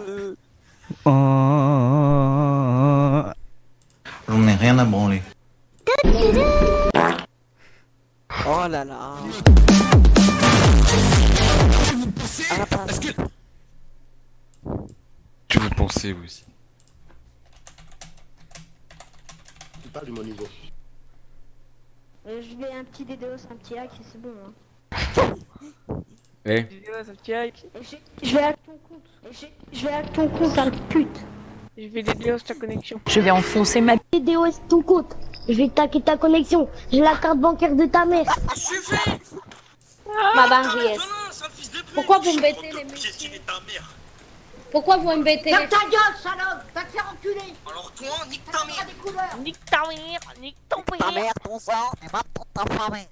J'en ai rien à branler. Oh là là. Tu veux penser vous aussi. C'est pas du mon niveau. Je vais un petit DDoS, un petit hack, c'est bon. Hein. Eh, Je vais hack ton compte. Je vais hack ton compte, sale pute. Je vais DDoS ta connexion. Je vais enfoncer ma DDoS ton compte. Je vais taquer ta connexion. J'ai la carte bancaire de ta mère. Ma barre JS. Pourquoi vous m'embêtez les messieurs? Pourquoi vous m'embêtez les... Ferme ta gueule, salope. Va te faire enculer. Alors toi, nique ta mère. Nique ta mère, nique ton père. Ta mère, ton sang, et va toute ta famille.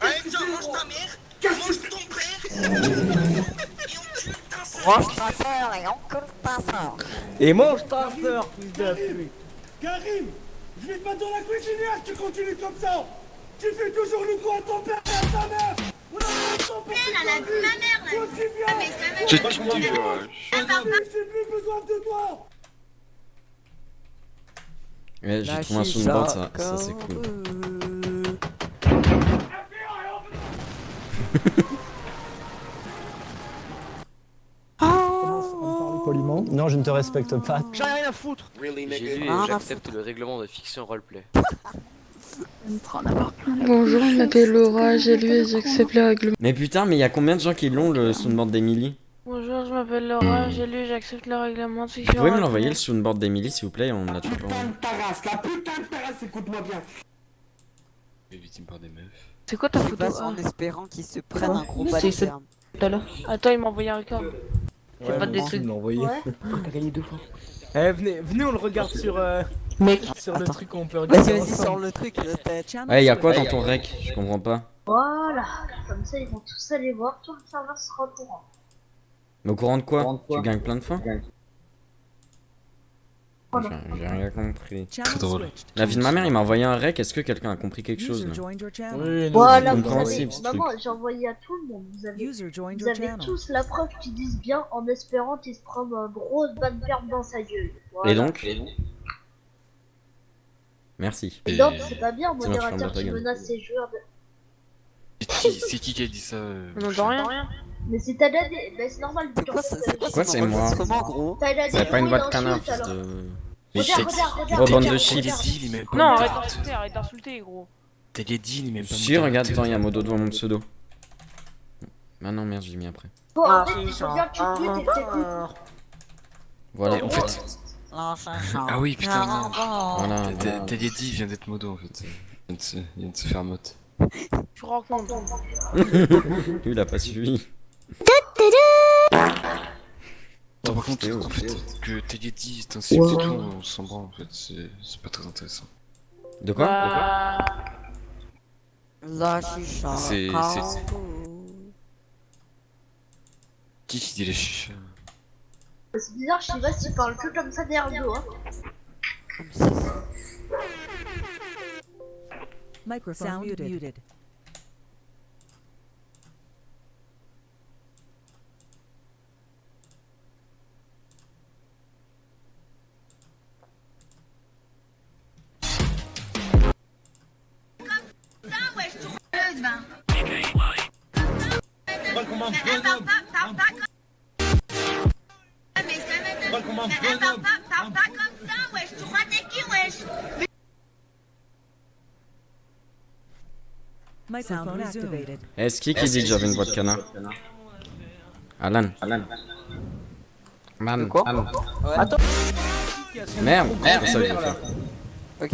Allez, tiens, mange ta mère, mange ton père, et encule ta sœur. Mange ta soeur et encule ta soeur. Et mange ta soeur, fils de pute. Karim, je vais te mettre dans la cuisinière si tu continues comme ça. Tu fais toujours le coup à ton père et à ta mère. On a Elle a vu ma mère, là. Ah, mais sa mère, Tu elle a vu ma mère. Elle va pas- J'ai plus besoin de toi. ouais, j'ai trouvé un soundboard, ça c'est cool. Poliment. Non, je ne te respecte pas. J'en ai rien à foutre. J'ai lu et j'accepte le règlement de fiction roleplay. Bonjour, je m'appelle Laura, j'ai lu et j'accepte les règlements. Mais putain, mais il y a combien de gens qui l'ont le soundboard d'Emily? Bonjour, je m'appelle Laura, j'ai lu et j'accepte le règlement de Vous fiction. pouvez me l'envoyer le soundboard d'Emily s'il vous plaît? On l'a toujours pas. Ta race, la putain de ta race, écoute-moi bien. Les victimes par des meufs. C'est quoi ta Je photo? passe en espérant qu'ils se prennent un gros C'est bal de ça. terme. Tout à l'heure. Attends, il m'a envoyé un record. C'est pas des trucs. envoyé. T'as gagné 2 fois. Eh, venez, on le regarde sur, Mec, sur le truc qu'on peut regarder. vas-y, sors le truc, la tête. Ouais, y'a quoi dans ton rec? Je comprends pas. Voilà, comme ça ils vont tous aller voir, tout le serveur sera au courant. Mais au courant de quoi? Tu gagnes plein de fois? J'ai rien compris. Très drôle. La vie de ma mère, il m'a envoyé un rec. Est-ce que quelqu'un a compris quelque chose là? Voilà, vous avez, compréhensible ce truc. maman, j'ai envoyé à tout le monde, vous avez tous la preuve qu'ils disent bien en espérant qu'ils se prennent un gros ban perte dans sa gueule. Voilà. Et donc? Merci. Et donc, c'est pas bien, un Sinon, tu fermes modérateur ta qui gueule. menace ses joueurs de... C'est qui a dit ça On n'entend rien. Mais c'est t'as la dé... Bah c'est normal, vu qu'en fait... Quoi, c'est moi? T'as la C'est pas une voix de canard, insulte, fils alors. de. Regarde, Gros bande de T'as chips. dit, il est même pas Non, monté. arrête d'insulter, gros. T'as dit, il est même pas Si, monté. regarde, attends, y'a Modo devant mon pseudo. Ah non, merde, j'ai mis après. Bon, en fait, il faut bien que tu te mutes et que t'écoutes. Voilà. En fait. Ah oui, putain, non. Voilà. T'as dit, il vient d'être modo en fait. Il vient de se faire mot. Je rencontre. Lui, il a pas suivi. Attends, par contre, en fait, que Teddy dit t'insultes et tout, on s'en branle en fait, c'est pas très intéressant. De quoi? La chicha. C'est. Qui dit les chichas? C'est bizarre, je sais pas s'il parle que comme ça derrière le dos, hein. Microphone muted. Microphone activated. Est-ce qui dit que j'avais une voix de canard? Alan. Man. Quoi? Alan. Attends. Merde, c'est ça que je vais faire. Ok.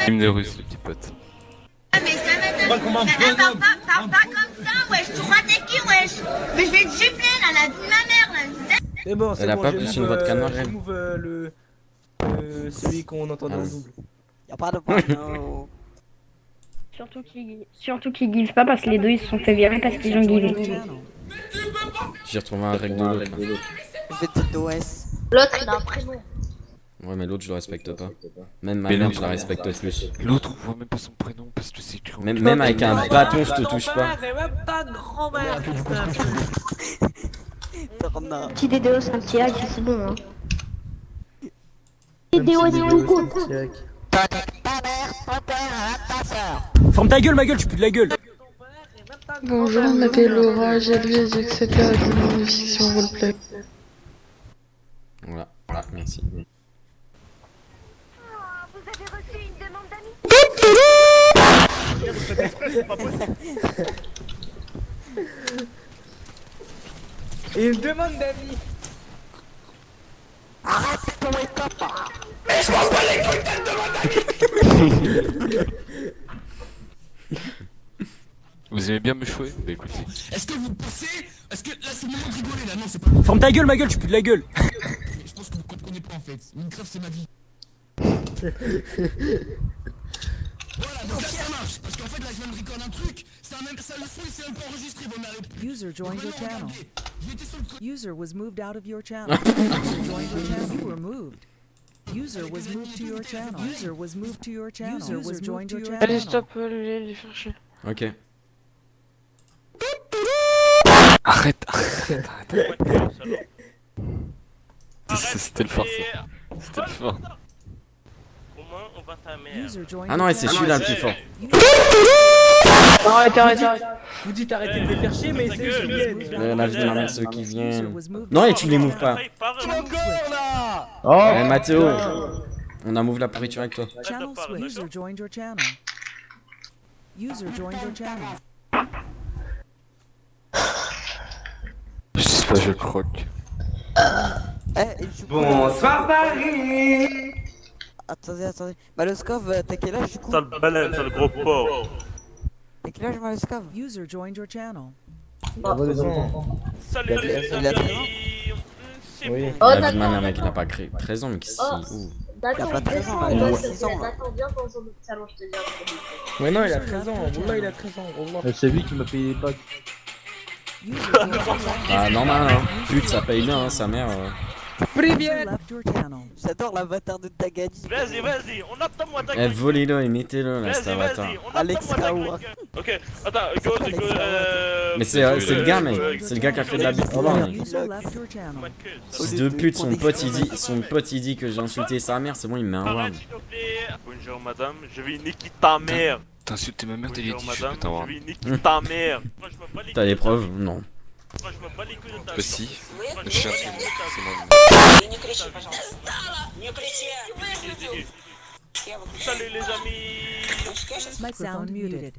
Hymne de russe, le petit pote. C'est bon, c'est Elle a bon, pas je plus move, une voix de canard, je elle. move celui qu'on entendait en double. Y'a pas de panneau. Surtout qu'ils give pas parce que les deux ils se sont fait virer parce qu'ils ont givé. J'ai retrouvé un règle de l'autre. L'autre il a un prénom. Ouais, mais l'autre, je le respecte pas. Même ma Mais mère, l'autre, je la respecte plus. L'autre, on voit même pas son prénom parce que c'est écrit en Même avec un bâton, je te touche pas. Et même pas de grand-mère, putain. Petit DDO c'est un petit hack, c'est bon hein. DDO c'est tout compte. Ferme ta gueule, ma gueule, je pue de la gueule. Bonjour, je m'appelle Laura, j'advise, etc. de de fiction roleplay. Voilà, merci. Et une demande d'avis. Arrête ton wake-up. Mais je m'en bats les couilles de demande d'avis. Vous aimez bien me chouer? Bah écoutez. Est-ce que vous pensez... Est-ce que là c'est le moment de rigoler là? Non c'est pas... Ferme ta gueule, ma gueule, je pue de la gueule. Je pense que vous comprenez pas en fait. Minecraft c'est ma vie. Voilà, donc là ça marche. Parce qu'en fait là je viens de recorder un truc. Ça le son il s'est même pas enregistré. User joined your channel. User was moved out of your channel. User joined your channel. You were moved. User was moved to your channel. User was moved to your channel. User was joined your channel. Allez, stop, les faire chier. Ok. Arrête. C'était le fort ça. C'était le fort. Ah non, et c'est celui-là le plus fort. Arrête. Vous dites arrêtez de les faire chier, mais c'est eux qui viennent. La vie de ma mère, ceux qui viennent. Non, et tu les moves pas. Oh, Eh Mathéo, on a move la pourriture avec toi. Channel switch. User joined your channel. User joined your channel. Je sais pas, je croque. Bonsoir Paris. Attendez. Maloskov, t'as quel âge du coup? Sale baleine, sale gros porc. Et quel âge Malescave? User joined your channel. Salut les amis. Oui. Oh, La vie de ma d'accord, mère, mec, il n'a d'accord. pas créé 13 ans, mais qu'est-ce Oh, qu'il. Ouh. d'accord, Il a pas 13 ans, descends, il a ouais, 6 ans, là. attends, viens dans son salon, je te dis un truc. Ouais, non, il a 13 ans. Wallah, il a 13 ans. Wallah. C'est lui qui m'a payé les packs. Ah, normal, hein. Pute, ça paye bien, hein, sa mère. Привет! J'adore l'avatar de Tagadi. Vas-y, on attend moi ta Eh, volez-le et mettez-le là, cet Vas-y, avatar. on attend moi ta gueule. Ok, attends, go, Mais c'est le gars, mec. C'est le gars qui a fait de la bite pour moi, mec. Fils de pute, son pote il dit que j'ai insulté sa mère, c'est bon, il me met un warm. Bonjour madame, je vais niquer ta mère. T'as insulté ma mère, t'as dit Bonjour je vais madame, t'avoir. je vais niquer ta mère. T'as des preuves? Non. Moi je me bats les couilles de ta Bah si, le chien c'est moi. Не кричи, пожалуйста. Не кричи. Salut les amis. Sound muted.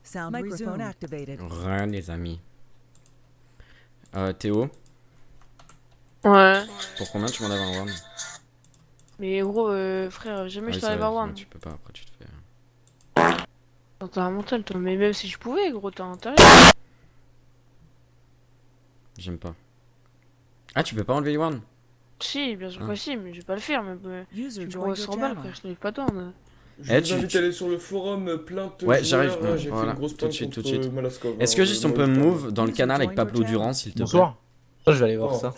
Sound microphone activated. Rien, les amis. Théo, Ouais. pour combien tu m'en avais un warm? Mais gros, frère, jamais Ah je oui, t'arrive c'est à vrai, voir. ouais, tu peux pas, après tu te fais. T'as un mental, toi. Mais même si je pouvais, gros, t'as intérêt. J'aime pas. Ah, tu peux pas enlever les warm? Si, bien sûr Ah. que si, mais je vais pas le faire. Mais User je joined me your 100 balles, channel. frère, je n'arrive pas dedans. Je Eh, vous tu- invite tu- à aller sur le forum plainte Ouais, j'arrive. joueur, j'ai fait Voilà, une grosse tout de plainte suite, tout de contre suite. Malaskov, Est-ce hein, que juste on peut move dans le canal avec Pablo Durand, s'il te plaît? Bonsoir. Ça, je vais aller voir Oh. ça.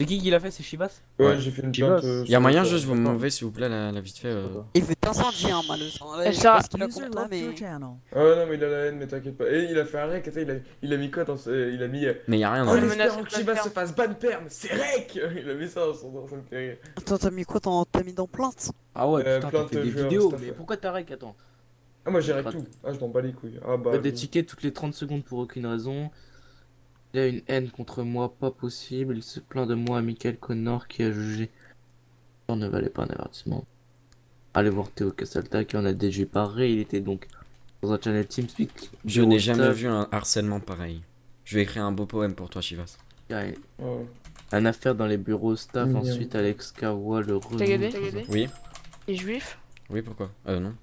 C'est qui l'a fait? C'est Chivas? Ouais, j'ai fait une plainte. Il y a moyen juste vous me mover s'il vous plaît la vite fait. Il veut t'incendier, hein, malheureusement. Là, Elle je sais sert pas à- ce qu'il a User contre toi, left mais. your channel. Ah ouais, non, mais il a la haine, mais t'inquiète pas. Et il a fait un rec, attends, il a mis quoi dans ce. Il a mis. Mais y a rien dans En le. espérant que Chivas se fasse ban perm, c'est rec. Il a mis ça dans son carré. Attends, t'as mis quoi? T'as mis dans plainte? Ah ouais, putain, t'as plainte fait des joueur, vidéos. stuff, Mais ouais. pourquoi t'as rec? Attends. Ah, moi j'ai rec tout. Ah, je m'en bats les couilles. Ah bah. Des tickets toutes les 30 secondes pour aucune raison. Il y a une haine contre moi, pas possible. Il se plaint de moi à Michael Connor qui a jugé. On ne valait pas un avertissement. Allez voir Théo Casalta qui en a déjà parlé. Il était donc dans un channel TeamSpeak. Je n'ai jamais vu un harcèlement pareil. Je vais écrire un beau poème pour toi, Chivas. Ouais. Ouais. Un affaire dans les bureaux staff. Mignon. Ensuite, Alex Kawa, le T'as gagné? Oui. Les juifs? Oui, pourquoi? Non.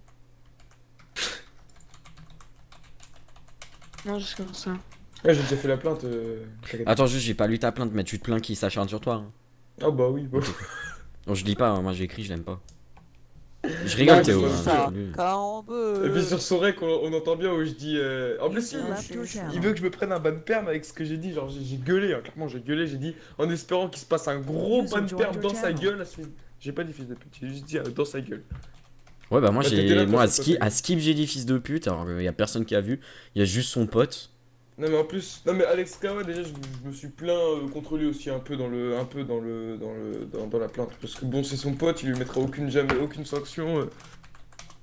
Non, juste comme ça. Ouais, j'ai déjà fait la plainte. t'inquiète. Attends, juste, j'ai pas lu ta plainte, mais tu te plains qu'il s'acharne sur toi. Hein. Ah bah oui, bah. Non, je lis pas, hein, moi j'ai écrit, je l'aime pas. Je rigole, Théo. Hein, Ça, j'ai lu. Carambeu. Et puis sur son rec, on entend bien où je dis. En plus, User left your il channel. veut que je me prenne un ban perm avec ce que j'ai dit. Genre, j'ai gueulé, hein, clairement, j'ai gueulé. J'ai dit en espérant qu'il se passe un gros User ban joined perm your dans sa channel. gueule. J'ai pas dit fils de pute, j'ai juste dit dans sa gueule. Ouais, bah moi Bah, t'étais j'ai. là Moi pour ça, à Skip j'ai dit fils de pute, alors y a personne qui a vu. Y a juste son pote. Non mais en plus, non mais Alex Kawa déjà je me suis plaint contre lui aussi un peu dans la plainte parce que bon c'est son pote, il lui mettra jamais aucune sanction.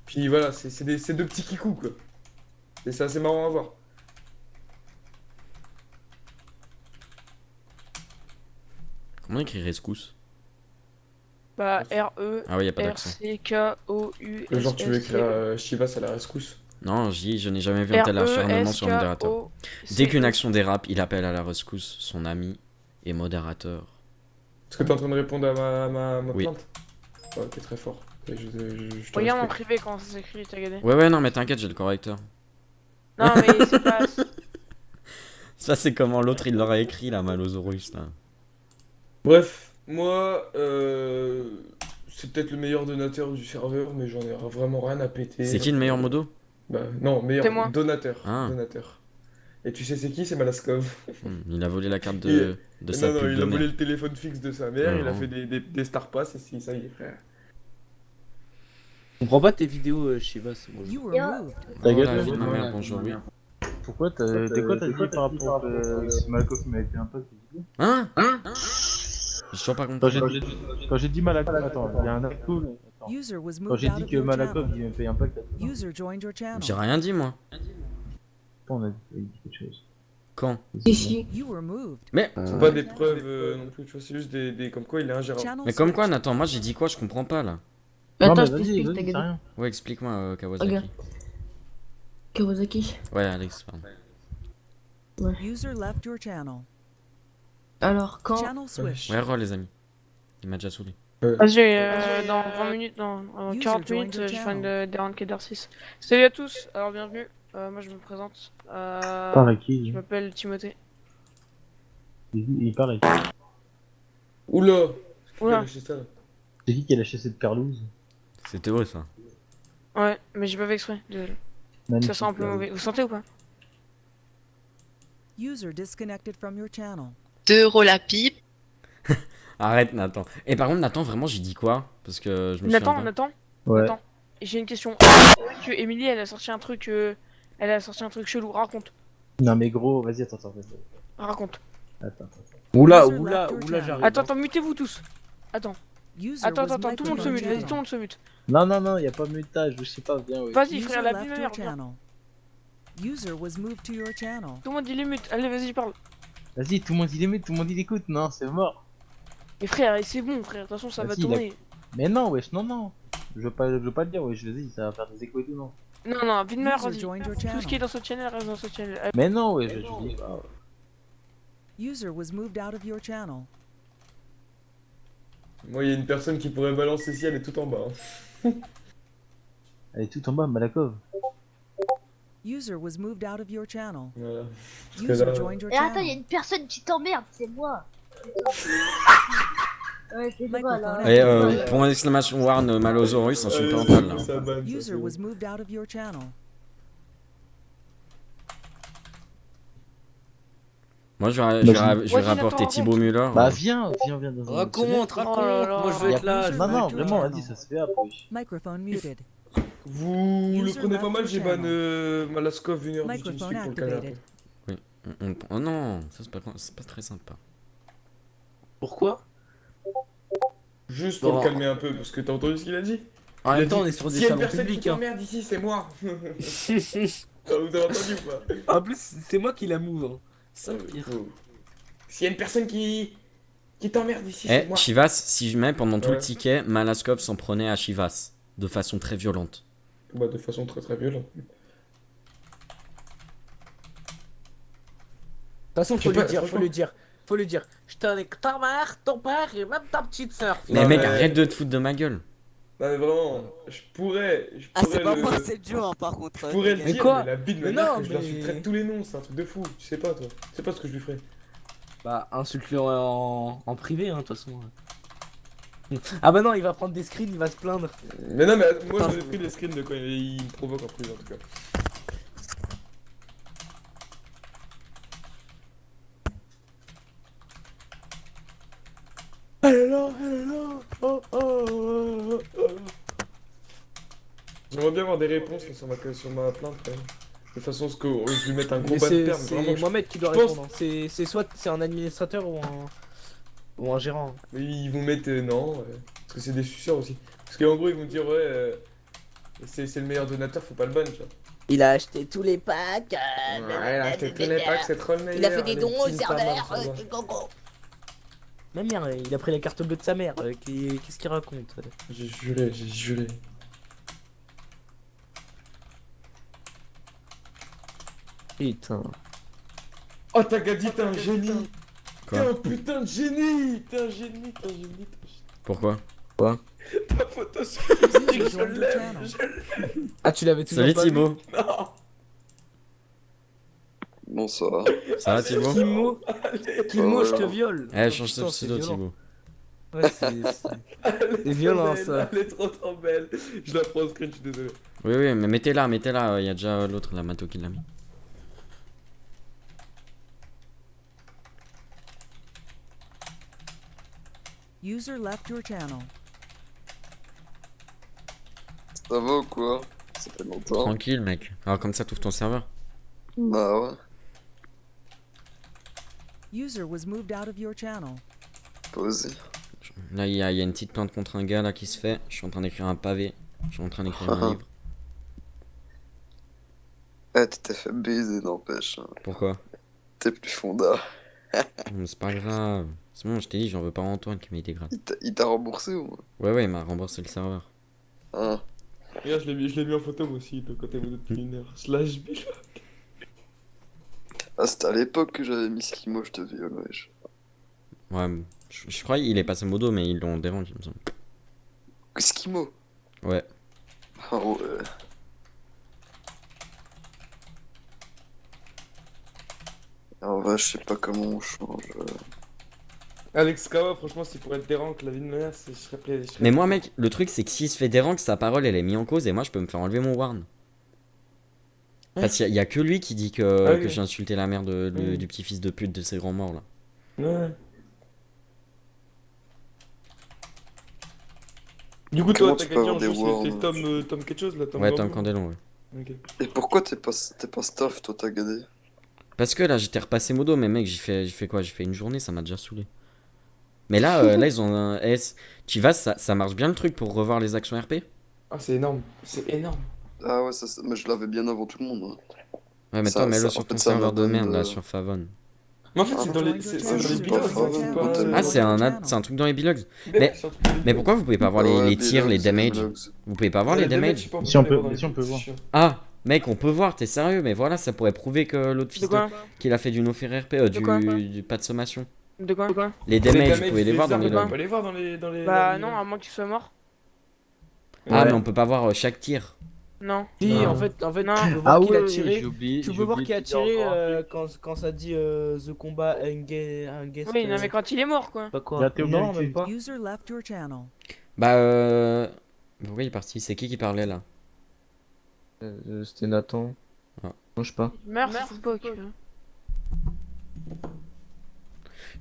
Puis voilà, c'est deux petits kikous quoi. Et c'est assez marrant à voir. Comment on écrit rescousse? Bah, R-E. Ah ouais, y a pas d'accent. R-C-K-O-U. Genre tu veux écrire Chivas à la rescousse. Non, je n'ai jamais vu un tel acharnement sur le modérateur. R-E-S-K-O-C-E. Dès qu'une action dérape, il appelle à la rescousse son ami et modérateur. Est-ce que t'es en train de répondre à ma Oui. plainte? Ouais, ok, très fort. Et je te Regarde en respecte. privé quand ça s'écrit, t'as gagné. Ouais, non, mais t'inquiète, j'ai le correcteur. Non, mais c'est pas. Ça, c'est comment l'autre il l'aurait écrit là, Malosaurus là. Bref, moi, c'est peut-être le meilleur donateur du serveur, mais j'en ai vraiment rien à péter. C'est qui le meilleur modo? Bah, non, C'est meilleur moi. donateur. Ah. Donateur. Et tu sais c'est qui? C'est Malaskov. Il a volé la carte de sa Non, non, pub il de a volé merde. le téléphone fixe de sa mère, il a Non. fait des Star Pass, et si, ça y est, frère. Je comprends pas tes vidéos, Chivas. You were moved. Oh la vie de ma mère, bonjour, oui. Pourquoi t'as dit par rapport à si Malakov m'a été un pote? Hein? J'ai toujours pas compris. Quand j'ai dit Malakov, attends, il y a un acte cool. User was Quand moved j'ai out dit of que your Malakov channel. il m'a payé un pacte, User joined your channel. J'ai rien dit moi. on a dit quelque chose. Quand? You were moved. Mais C'est pas des preuves non plus, tu vois, c'est juste des comme quoi il est ingérable. Channel Mais comme quoi, switched. Nathan, moi j'ai dit quoi? Je comprends pas là. Attends, mais je t'explique, t'as c'est gagné. rien. Ouais, explique-moi Kawasaki. Regarde. Kawasaki. Ouais, Alex, pardon. User left your channel. Alors, quand. Channel switched. Ouais, re les amis. Il m'a déjà saoulé. Vas-y, dans 20 minutes, dans 40 User minutes, joined je your fais channel. des ranked R6. Salut à tous, alors bienvenue. Moi je me présente. Par à qui Je m'appelle Timothée. Il parle. Oula! Oula. Lâché ça, là. C'est qui a lâché cette perlouse? C'est Théo ça. Ouais, mais j'ai pas fait exprès, désolé. Ça sent un peu mauvais. Vous sentez ou pas? User disconnected from your channel. 2 € la pipe. Arrête Nathan. Et par contre Nathan, vraiment j'ai dit quoi? Parce que je me souviens pas. Nathan, Ouais. Nathan, j'ai une question. Que Emily elle a sorti un truc chelou, raconte. Non mais gros, vas-y, attends, vas-y. Raconte. Attends. Oula, User oula, left your oula, channel. j'arrive. Attends, mutez-vous tous. Attends, User attends, was tout le monde se microphone mute, vas-y, channel. tout le monde se mute. Non, y a pas mutage, je sais pas, viens, ouais. Vas-y User frère, la vie de left ma your mère. Viens. channel. User was moved to your channel. Tout le monde il est mute, allez vas-y parle. Vas-y, tout le monde il écoute, tout le monde il écoute, non, c'est mort. Mais frère, c'est bon frère, de toute façon ça va Vas-y, tourner. Mais non, wesh, non. Je veux pas le dire, wesh, vas-y, ça va faire des échos et tout, non. Non, vie de mère, User vas-y. joined your Tout ce channel. qui est dans ce channel reste dans ce channel. Mais non, wesh, je dis pas. User was moved out of your channel. Moi, il y a une personne qui pourrait balancer si elle est tout en bas. Hein. Elle est tout en bas, Malakov. User was moved out of your channel. Voilà. Parce que User là, joined your Et attends, il y a channel. une personne qui t'emmerde, c'est moi. Ouais, c'est moi là. Et pour l'exclamation Warn Malosaurus, insulte parental là. ça banne, ça, User c'est was bon. moved out of your channel. Moi je vais Vas-y, rapporter Nathan, Thibaut Müller. Bah viens dans un Raconte, Oh là là. moi je veux être là. Non, vraiment, vas-y, ça se fait après. Microphone muted. Vous le User prenez pas left mal, your j'ai ban channel. Malaskov 1h du Microphone TeamSpeak pour le canard. activated. Oh non, ça c'est pas très sympa. Pourquoi? Juste pour Bon. le calmer un peu, parce que t'as entendu ce qu'il a dit? En Il a même temps, dit, on est sur des s'il y a une salons personne qui publics. Hein. t'emmerde ici, c'est moi. Ah, vous avez entendu ou pas? En plus, c'est moi qui la move. Hein. Ça veut dire. S'il y a une personne qui t'emmerde ici, c'est Eh, moi. Chivas, si je mets pendant tout le Ouais. ticket, Malaskov s'en prenait à Chivas. De façon très violente. Bah, de façon très très violente. De toute façon, Je sais pas, franchement. faut le dire. Je t'en ai que ta mère, ton père et même ta petite sœur. Mais Non, mec, mais- arrête de te foutre de ma gueule. Non mais vraiment, je pourrais Ah, c'est pas le... moi, c'est Joe, hein, par contre. Je pourrais le Mais dire, quoi? mais la bite de Mais ma mère non, que je mais- l'insulterais de tous les noms, c'est un truc de fou. Tu sais pas toi, tu sais pas ce que je lui ferais. Bah, insulte-le en privé, hein, de toute façon. Ah bah non, il va prendre des screens, il va se plaindre. Mais non mais moi j'avais pris des screens de quand il me provoque en privé en tout cas. Elle est là, J'aimerais bien avoir des réponses sur ma plainte quand même. De toute façon, je lui mette un gros Mais bas de c'est terme. Vraiment, Mohamed qui doit je pense- répondre. hein. C'est soit c'est un administrateur ou un gérant. Mais ils vont mettre non, parce que c'est des suceurs aussi. Parce qu'en gros, ils vont dire ouais, c'est le meilleur donateur, faut pas le ban, tu vois. Il a acheté tous les packs. Ouais, il a acheté tous les packs, c'est trop le meilleur. Il a fait des les dons au petits serveur. Starman, ça va. Même mère, il a pris la carte bleue de sa mère. Qu'est-ce qu'il raconte? J'ai juré. Putain. Oh, t'as dit, t'es un génie. T'es un putain de génie. T'es un génie. Pourquoi? Quoi? Ta photo sur Facebook, je l'aime. Ah, tu l'avais toujours Salut pas vu? Thibaut. Non. Bonsoir. Ça va Thibaut? Kimo, Kimo, je te viole. Eh, change de Putain, pseudo c'est violent. Thibaut. Ouais, c'est violent ça. Elle est trop belle. Je la prends au screen, je suis désolé. Oui, mais mettez-la, il y a déjà l'autre, la Mato qui l'a mis. User left your channel. Ça va ou quoi? Ça fait longtemps. Tranquille, mec. Alors, comme ça, t'ouvres ton serveur. Bah ouais. User was moved out of your channel. Posé. Là, il y a une petite plainte contre un gars là qui se fait. Je suis en train d'écrire un pavé. Je suis en train d'écrire un livre. Eh, tu t'es fait baiser, n'empêche. Pourquoi? T'es plus fonda. Mais c'est pas grave. C'est bon, je t'ai dit, j'en veux pas à Antoine qui m'a été grave. Il t'a remboursé ou? Ouais, il m'a remboursé le serveur. Ah. Regarde, je l'ai mis en photo moi aussi, de côté de Cleaner. Slash Bill. Ah, c'était à l'époque que j'avais mis Skimo, je te viole, wesh. Ouais, je crois qu'il est passé modo, mais ils l'ont dérangé, il me semble. Skimo? Ouais. Ah ouais. En vrai, je sais pas comment on change. Alex Kawa, franchement, si pour être des ranks, la vie de ma mère, je serais Mais moi, mec, le truc, c'est que s'il se fait des ranks, sa parole, elle est mise en cause et moi, je peux me faire enlever mon warn. Parce qu'il y a que lui qui dit que, que j'ai insulté la mère du petit-fils de pute de ses grands morts, là. Ouais. Du coup, toi, t'as gagné en jeu, c'était Tom quelque chose, là, Tom Ouais, Tom Candelon, ouais. Ok. Et pourquoi t'es pas staff, toi, t'as gadé? Parce que là, j'étais repassé modo, mais mec, j'ai fait quoi? J'ai fait une journée, ça m'a déjà saoulé. Mais là, là, ils ont un S. Tu vas, ça marche bien le truc pour revoir les actions RP? Ah, c'est énorme, c'est énorme. Ah ouais, mais je l'avais bien avant tout le monde. Hein. Ouais, mais toi, mets-le sur ton serveur de merde, là, sur Favon. Mais en fait, c'est dans les bilogs. Ah, c'est un truc dans les bilogs. Mais pourquoi vous pouvez pas voir les tirs, les damages? Vous pouvez pas voir les damages? Si on peut voir. Ah, mec, on peut voir, t'es sérieux? Mais voilà, ça pourrait prouver que l'autre fils qu'il a fait du no-fair RP, du pas de sommation. De quoi? Les damages, vous pouvez les voir dans les logs. On peut les voir dans les. Bah non, à moins que tu sois mort. Ah, mais on peut pas voir chaque tir. Non. Si, en fait, tu peux voir qui a tiré. Tu peux voir qui a tiré quand ça dit The Combat Engage. Oui, non, mais quand il est mort, quoi. Pas quoi? Non, même pas. User left your channel. Bah, pourquoi il est parti? C'est qui parlait là? C'était Nathan. Ah. Non, je sais pas. Meurs, c'est pas occupé.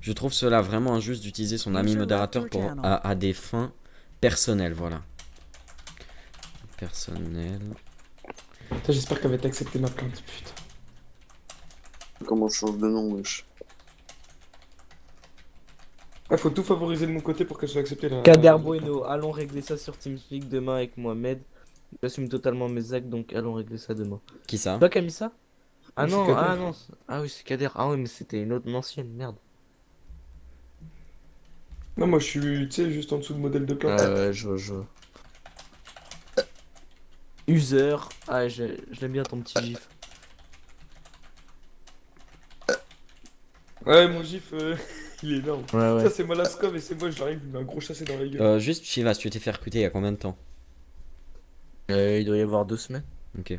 Je trouve cela vraiment injuste d'utiliser son ami modérateur à des fins personnelles, voilà. Personnel. Putain, j'espère qu'elle va t'accepter ma plainte, putain. Comment je change de nom, wesh? Ah, faut tout favoriser de mon côté pour qu'elle soit acceptée là. Kader Bueno, allons régler ça sur TeamSpeak demain avec Mohamed. J'assume totalement mes actes, donc allons régler ça demain. Qui ça? Toi qui as mis ça? Ah Oui, non, c'est Kader. ah non. Ah oui, c'est Kader. Ah oui, mais c'était une ancienne, merde. Non, moi je suis, tu sais, juste en dessous de modèle de plainte. Je User. Ah, je l'aime bien ton petit gif. Ouais, mon gif, il est énorme. Ouais. Ça, c'est Malaskov et c'est moi, j'arrive, il met un gros chassé dans la gueule. Juste, Chivas, tu t'es fait recruter il y a combien de temps? Il doit y avoir 2 semaines. Ok.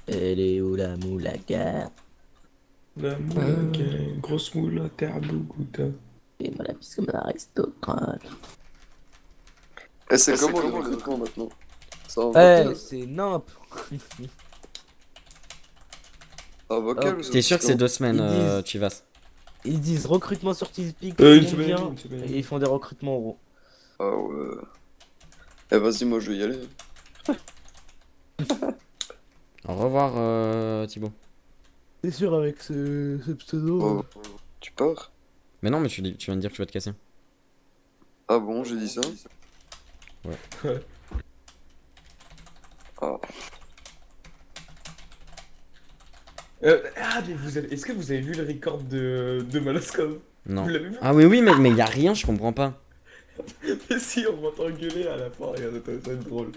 Elle est où la moulaga? La moulaga, grosse moule à terre Bogota. Et moi la piste comme un aristocrate. Et c'est comment le recrutement maintenant? Eh, c'est nimp. Vocal ou T'es sûr que c'est 2 semaines, Chivas? Ils disent recrutement sur TeamSpeak, une semaine. et ils font des recrutements en gros. Ah ouais. Eh vas-y, moi je vais y aller. Au revoir, Thibaut. T'es sûr avec ce pseudo? Tu pars? Mais non, mais tu viens de dire que tu vas te casser. Ah bon, j'ai dit ça? Ouais. Ah. Ah, mais est-ce que vous avez vu le record de Malaskov? Non. Vous l'avez vu? Ah oui, mais y a rien, je comprends pas. Mais si, on m'entend gueuler à la fin, regarde, ça va être drôle.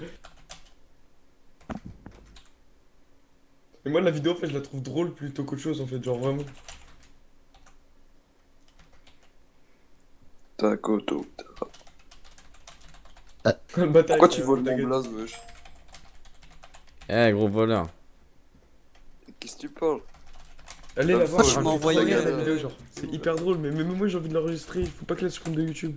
Et moi, la vidéo, en fait, je la trouve drôle plutôt qu'autre chose, en fait, genre vraiment. Takoto. Le bataille, Pourquoi tu voles mon blaze, wesh? Eh, gros voleur. Qu'est-ce que tu parles? Allez la voir, tu m'as envoyé la vidéo, genre. C'est hyper drôle, mais même moi, j'ai envie de l'enregistrer. Il faut pas que la supprime de YouTube.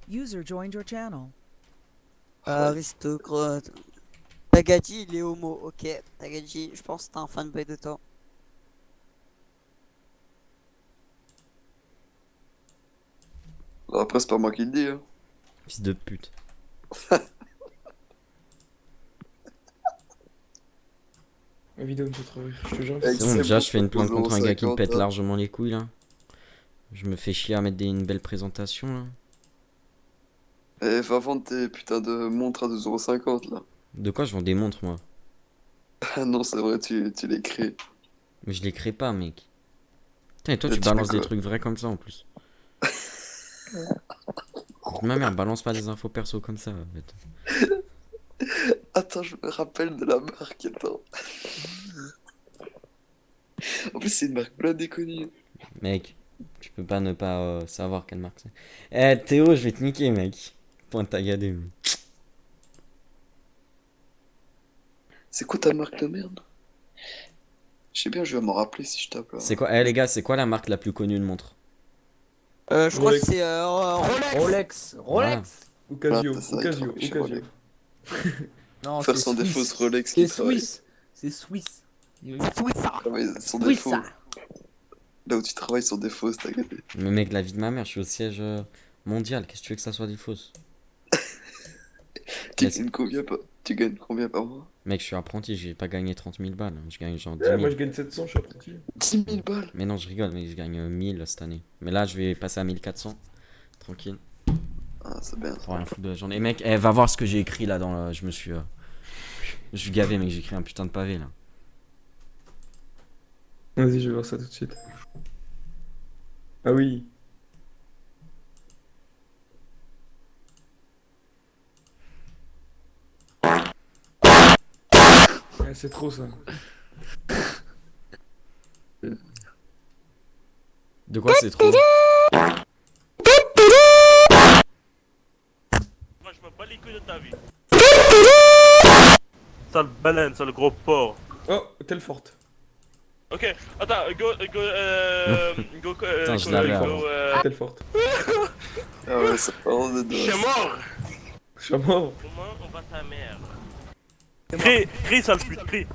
User joined your channel. Aristocrate. Tagadji, il est homo. Ok, Tagadji, je pense que t'es un fanboy de toi. Après, c'est pas moi qui le dis, hein. Fils de pute. La vidéo me fait trop rire, je te jure. C'est bon, déjà je fais une plainte contre un gars qui me 0,50, pète hein. largement les couilles là. Je me fais chier à mettre une belle présentation là. Eh, va vendre tes putains de montres à 2,50€ là. De quoi je vends des montres moi? Ah non, c'est vrai, tu les crées. Mais je les crée pas, mec. Putain, et toi Mais tu tu balances fais des quoi? trucs vrais comme ça en plus. Ma mère, balance pas des infos perso comme ça en fait. Attends, je me rappelle de la marque, attends. En plus, c'est une marque plein déconnue. Mec, tu peux pas ne pas savoir quelle marque c'est. Eh Théo, je vais te niquer, mec. Point tagadé. C'est quoi ta marque de merde? Je sais bien, je vais m'en rappeler si je tape là. C'est quoi, eh les gars, c'est quoi la marque la plus connue de montre? Je crois que c'est Rolex. Rolex. Ocasio, Ah, ça, Ocasio, il faut Ocasio. Non, Faire c'est sans des fausses Suisse. Rolex C'est qui travaillent. Suisse. C'est Suisse. Travailler sans Suisse. défaut. Là où tu travailles sur des fausses, t'as gagné. Mais mec, la vie de ma mère, je suis au siège mondial. Qu'est-ce que tu veux que ça soit des fausses? Tu gagnes combien par... Tu gagnes combien par mois? Mec, je suis apprenti, j'ai pas gagné 30 000 balles. Je gagne genre 10 Ouais, 000. moi je gagne 700, je suis apprenti. 10 000 balles? Mais non, je rigole, mais je gagne 1000 cette année. Mais là, je vais passer à 1400. Tranquille. Ah, c'est bien. Pour rien foutre de la journée. Mec, eh, va voir ce que j'ai écrit là dans le... Je me suis gavé, mec, j'ai écrit un putain de pavé là. Vas-y, je vais voir ça tout de suite. Ah oui. Ah, c'est trop ça. De quoi c'est trop? Moi je me bats les couilles de ta vie. Sale baleine, sale gros porc. Oh, Telfort. Ok, attends, go, Putain, je l'avais avant. Telfort. Ah ouais, ça parle de Je suis mort. Je suis mort. Comment on bat ta mère? Crie, sale pute, crie.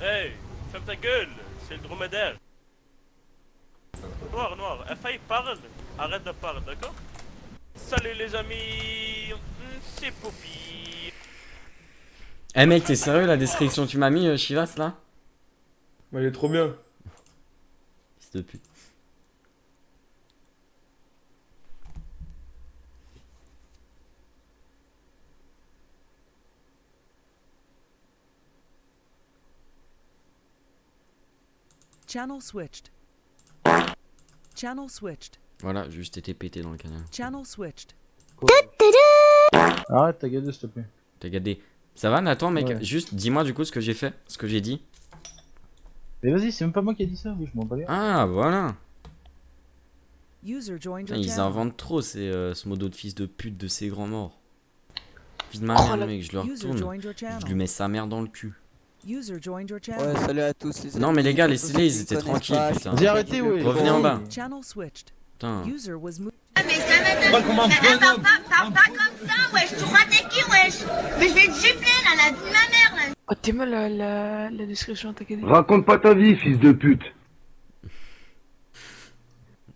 Hey, ferme ta gueule, c'est le dromadaire. Noir, FA parle, arrête de parler, d'accord? Salut les amis, c'est Poppy. Eh mec, t'es sérieux la description que tu m'as mis, Chivas là? Elle est trop bien. Fils de pute. Channel switched. Channel switched. Voilà, j'ai juste été pété dans le canal. Channel switched. Arrête, t'as gagné, s'il te plaît. T'as gardé. Ça va Nathan, mec? Ouais. Juste dis-moi du coup ce que j'ai fait, ce que j'ai dit. Mais vas-y, c'est même pas moi qui ai dit ça, oui, je m'en bats bien. Ah, voilà. User joined your Putain, ils channel. inventent trop ce modo de fils de pute de ces grands morts. Fils de ma Oh, mère, la- mec, je le User retourne. joined your channel. Je lui mets sa mère dans le cul. User joined your channel. Ouais, salut à tous les Non, mais les gars, laissez-les, ils Ceux qui étaient connaissent tranquilles, pas, putain. Vas-y, arrêtez, ouais. Revenez en bas. Channel switched. Putain. User was moved. Mais ça m'étonne. Parle pas comme ça, wesh. Tu crois t'es qui, wesh? Mais je vais te gifler, là, la vie de ma mère, là. Oh, t'es mal la description t'as gagné. Raconte pas ta vie, fils de pute.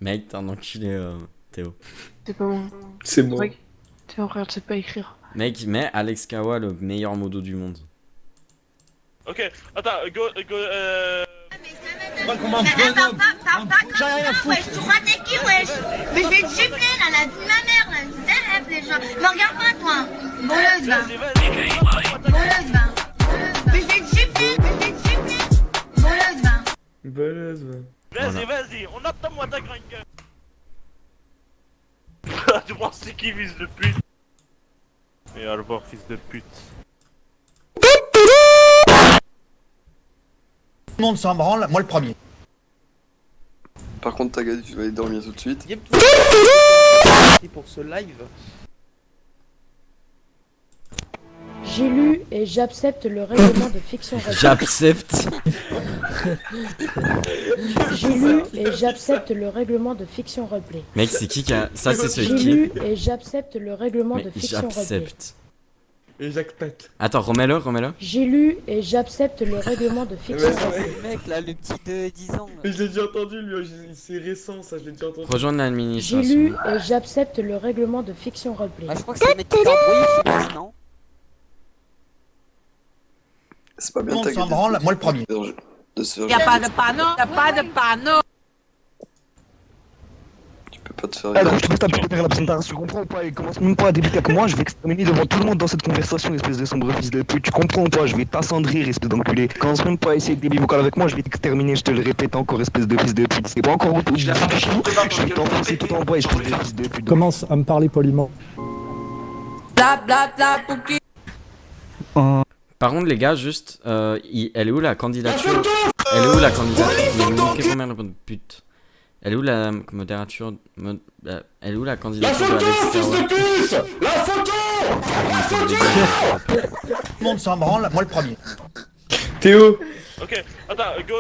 Mec, t'es un enculé, Théo. C'est pas moi. C'est moi. T'es un frère, tu sais pas écrire. Mec, mets Alex Kawa le meilleur modo du monde. Ok, attends, go, Mais ça m'étonne. Mais attends, parle pas comme ça, wesh. Tu crois t'es qui, wesh? Mais je vais te gifler, là, la vie de ma mère, là. C'est rêve, les gens. Me regarde pas, toi. Voleuse, va. Voleuse, va. Mais je vais te gifler, Voleuse, va. Voleuse, va. Vas-y, vas-y, on attend-moi ta grande gueule. Tu penses c'est qui, fils de pute? Et au revoir, fils de pute. Tout le monde s'en branle, moi le premier. Par contre, Tagadi, tu vas aller dormir tout de suite. Pour ce live. J'ai lu et j'accepte le règlement de fiction roleplay. J'accepte. J'ai lu et j'accepte le règlement de fiction roleplay. Mec, c'est qui a... Ça, c'est celui J'ai qui... lu et j'accepte le règlement de fiction roleplay. J'accepte. Et j'accepte. Attends, remets-le. J'ai lu et j'accepte le règlement de fiction roleplay. Le mec là, le petit de 10 ans. Je l'ai déjà entendu, lui, c'est récent, ça, je l'ai déjà entendu. Rejoindre J'ai l'administration. lu et j'accepte le règlement de fiction roleplay. Ah, je crois que c'est le mec qui t'a embrouillé, non? C'est pas Tout bien le monde s'en Tagadi. branle, moi le premier. De se faire Y'a pas de panneau, y'a pas de panneau. Tu peux pas te faire. Alors, je trouve que t'as pu faire la présentation, tu comprends ou pas? Il commence même pas à débuter avec moi, je vais exterminer devant tout le monde dans cette conversation, espèce de sombre fils de pute. Tu comprends ou pas? Je vais t'assendrir, espèce d'enculé. Commence même pas à essayer de débit vocal avec moi, je vais t'exterminer, je te le répète encore, espèce de fils de pute. C'est pas encore autour, je vais t'enfoncer tout en bas, espèce de fils de pute. Commence à me parler poliment. Bla bla bla pouki. Par contre, les gars, juste... elle est où la candidature? Elle est où la candidature? Mais vous niquez pas merde, bonne pute. Elle est où la modérature? Elle est où la candidature de Alex Kawa? La photo! Tout le monde s'en branle, moi le premier. Théo! Ok, attends, go,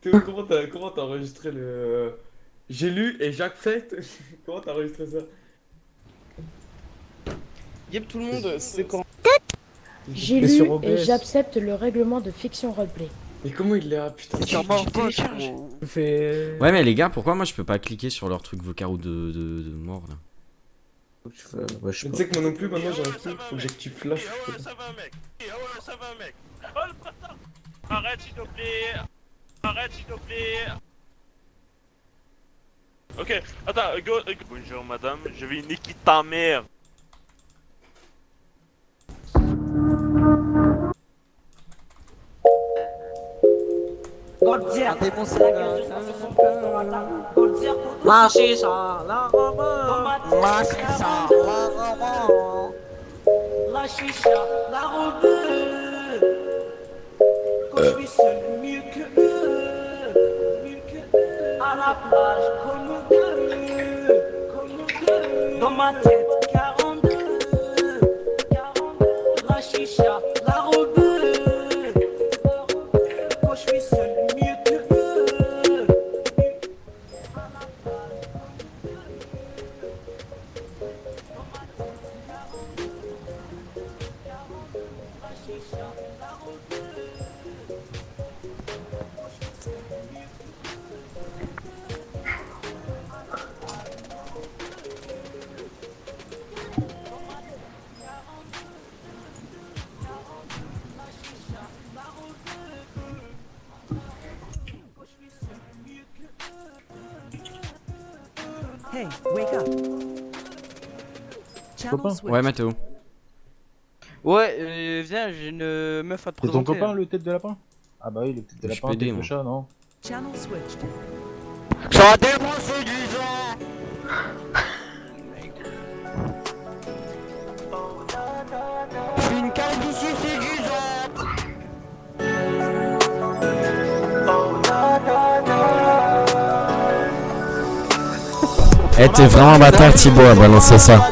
Théo, comment t'as enregistré le... J'ai lu et j'accepte. Comment t'as enregistré ça? Yep, tout le monde, c'est quand... J'ai lu et j'accepte le règlement de fiction roleplay. Mais comment il l'a? Putain, Ouais, mais les gars, pourquoi moi je peux pas cliquer sur leur truc vocaro de mort là? Ouais, tu sais que moi non plus, maintenant j'ai un truc, faut que tu flash. Ouais, ça va, mec. Ouais, ça va, mec. Oh, le bâtard. Arrête, s'il te plaît. Arrête, s'il te plaît. Ok, attends, go. Bonjour, madame. Je vais niquer ta mère. Un démon, c'est la chicha, la robe. La chicha, la robe. La chicha, la robe. Quand je suis seul, mieux que eux. À la plage, comme eux. Dans ma tête, 42. La chicha, la robe. Quand je suis seul, mieux que eux. Hey, wake up. Channel switch. Ouais, Mathéo. Ouais, viens, j'ai une meuf à te C'est ton présenter. copain le tête de lapin? Ah bah oui, le tête de Je suis lapin, pédé, tête de moi. chat, non? Channel switched. Ça démon séduisant. Je suis une calvitie séduisante. Eh, t'es vraiment un bâtard, Thibaut, à balancer ça.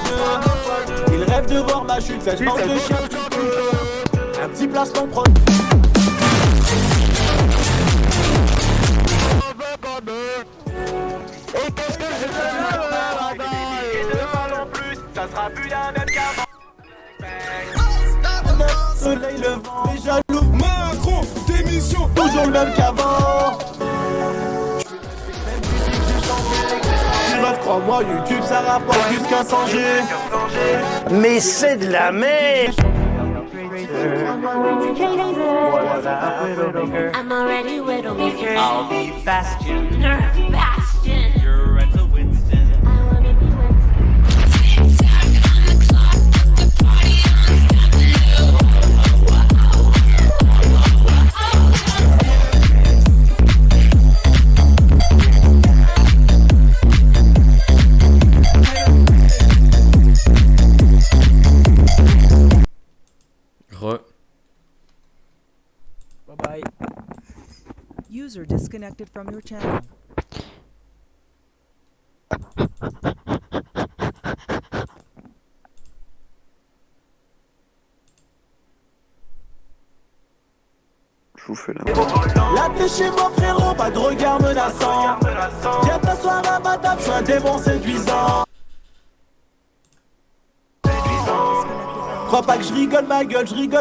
Il rêve de voir ma chute faite manque de chien. Un petit placement pro. Et qu'est-ce que je fais là-bas? En plus, ça sera plus la même qu'avant. Soleil levant, les jaloux. Macron, démission, toujours le même qu'avant. Meuf, crois-moi, YouTube ça rapporte plus qu'un 100G. Mais c'est de la merde! I'm already Widowmaker. I'll be Bastion. Nerf Bastion. You're at the Winston. I wanna be Bye bye. User disconnected from your channel. Je vous fais la Là t'es chez moi frérot, pas de regard menaçant. Viens t'asseoir à ma table, je suis un démon séduisant. Crois pas que je rigole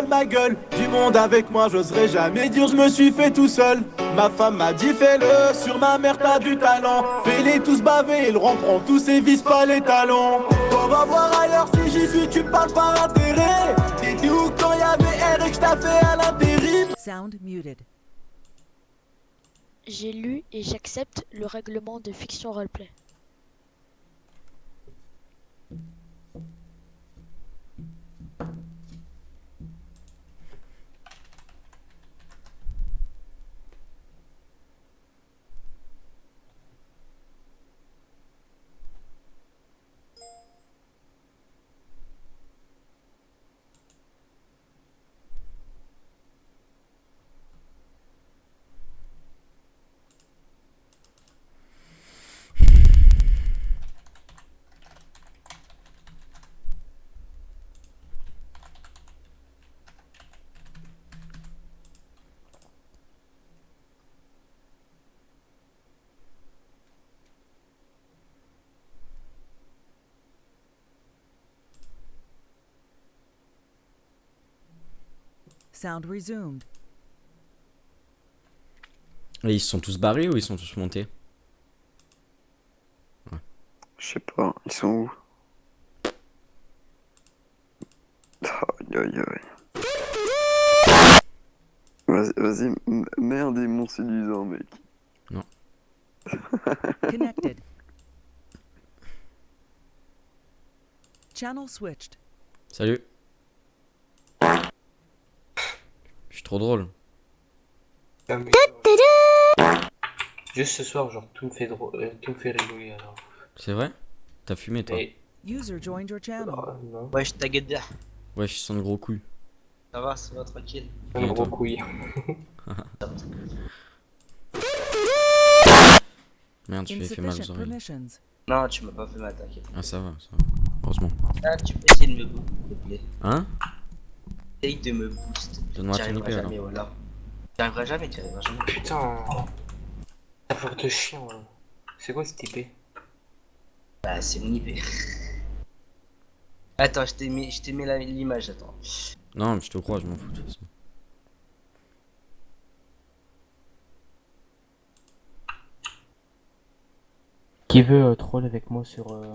ma gueule. Du monde avec moi, j'oserais jamais dire je me suis fait tout seul. Ma femme m'a dit fais-le, sur ma mère t'as du talent. Fais-les tous baver, ils rompront tous et visent pas les talons. On va voir ailleurs si j'y suis, tu parles par intérêt. T'étais où quand y'avait R et que je t'ai fait à l'intérim? Sound muted. J'ai lu et j'accepte le règlement de fiction roleplay. Sound resumed. Et ils se sont tous barrés ou ils sont tous montés? Ouais. Je sais pas, ils sont où? Aïe aïe aïe. Vas-y, mets un démon séduisant, mec. Non. Connected. Channel switched. Salut. Je suis trop drôle. Juste ce soir, genre, tout me fait rigoler alors. C'est vrai? T'as fumé toi? User joined your channel. Wesh, ta gueule. Ouais, je sens le gros couille. Ça va tranquille. Un gros couille. Merde, tu m'as fait mal aux oreilles. Non, tu m'as pas fait mal, t'inquiète. Ah, ça va. Heureusement. Ah, tu peux essayer de me boost, s'il te plaît. Hein? Essaye de me boost. Donne-moi ton IP alors. Jamais, voilà. T'y arriveras jamais, t'y arriveras jamais. Putain. Ça fleur de chien, là. C'est quoi cette IP? Bah, c'est mon IP. Attends, je t'ai mis l'image, attends. Non, mais je te crois, je m'en fous de toute façon. Qui veut troll avec moi sur. Voilà.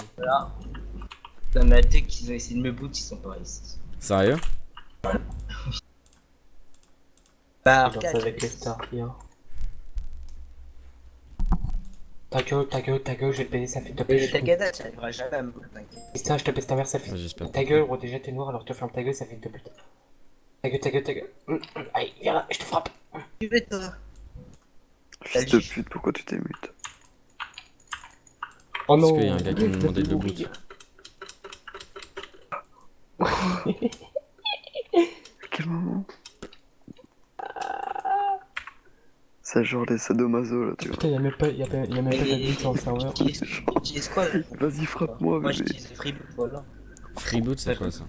T'as maté qu'ils ont essayé de me boot, ils sont pas ici. Sérieux? Bah, regarde avec les stars, hein. Ta gueule, je vais te payer, ça fait te payer. Ta gueule, ça arrivera jamais à me boot, t'inquiète. Putain, je te pèse ta mère, ça fait. Ouais, j'espère. Ta gueule, gros, déjà t'es noir, alors te ferme ta gueule, ça fait de putain. Ta gueule. Allez, viens là, je te frappe. Tu veux toi? Fils de pute, pourquoi tu t'es mute? Oh non. Parce qu'il y a un gars qui me demandait de le boot. À quel moment? C'est genre les sadomaso là, tu vois. Putain, y'a même pas d'adultes sur le serveur. Tu utilises quoi? Vas-y, frappe-moi, Moi, bébé. j'utilise Freeboot, voilà. Freeboot, c'est quoi ça?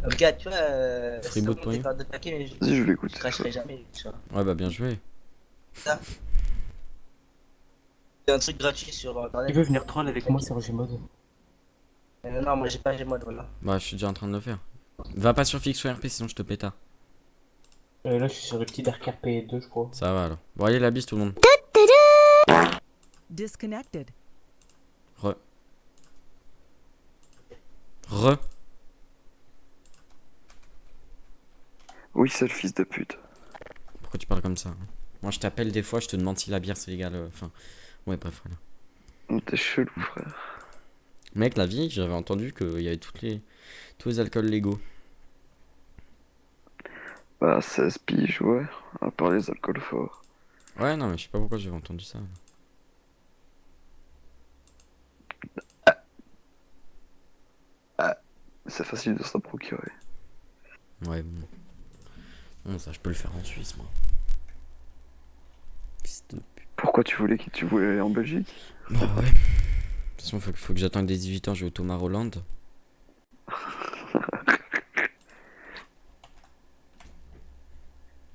Regarde, tu vois, Freeboot pour lui. Vas-y, je l'écoute. Je cracherai jamais, tu vois. Ouais, bah bien joué. Ça. C'est un truc gratuit sur internet. Tu veux venir troll avec moi sur Gmod? Non, moi j'ai pas Gmod, voilà. Bah, je suis déjà en train de le faire. Va pas sur Fixe RP, sinon je te péta. Là, je suis sur le petit Dark RP2, je crois. Ça va alors. Bon, allez, la bise tout le monde. Disconnected. Re. Oui, c'est le fils de pute. Pourquoi tu parles comme ça? Moi, je t'appelle des fois, je te demande si la bière c'est légal. Enfin, ouais, bref, voilà. T'es chelou, frère. Mec, la vie, j'avais entendu qu'il y avait tous les alcools légaux. Bah, 16 piges, ouais. À part les alcools forts. Ouais, non, mais je sais pas pourquoi j'avais entendu ça. C'est facile de s'en procurer. Ouais, bon. Bon, ça, je peux le faire en Suisse, moi. Pourquoi tu voulais aller en Belgique? Bah ouais. De toute façon, faut que j'attende des 18 ans, je vais au Thomas Roland.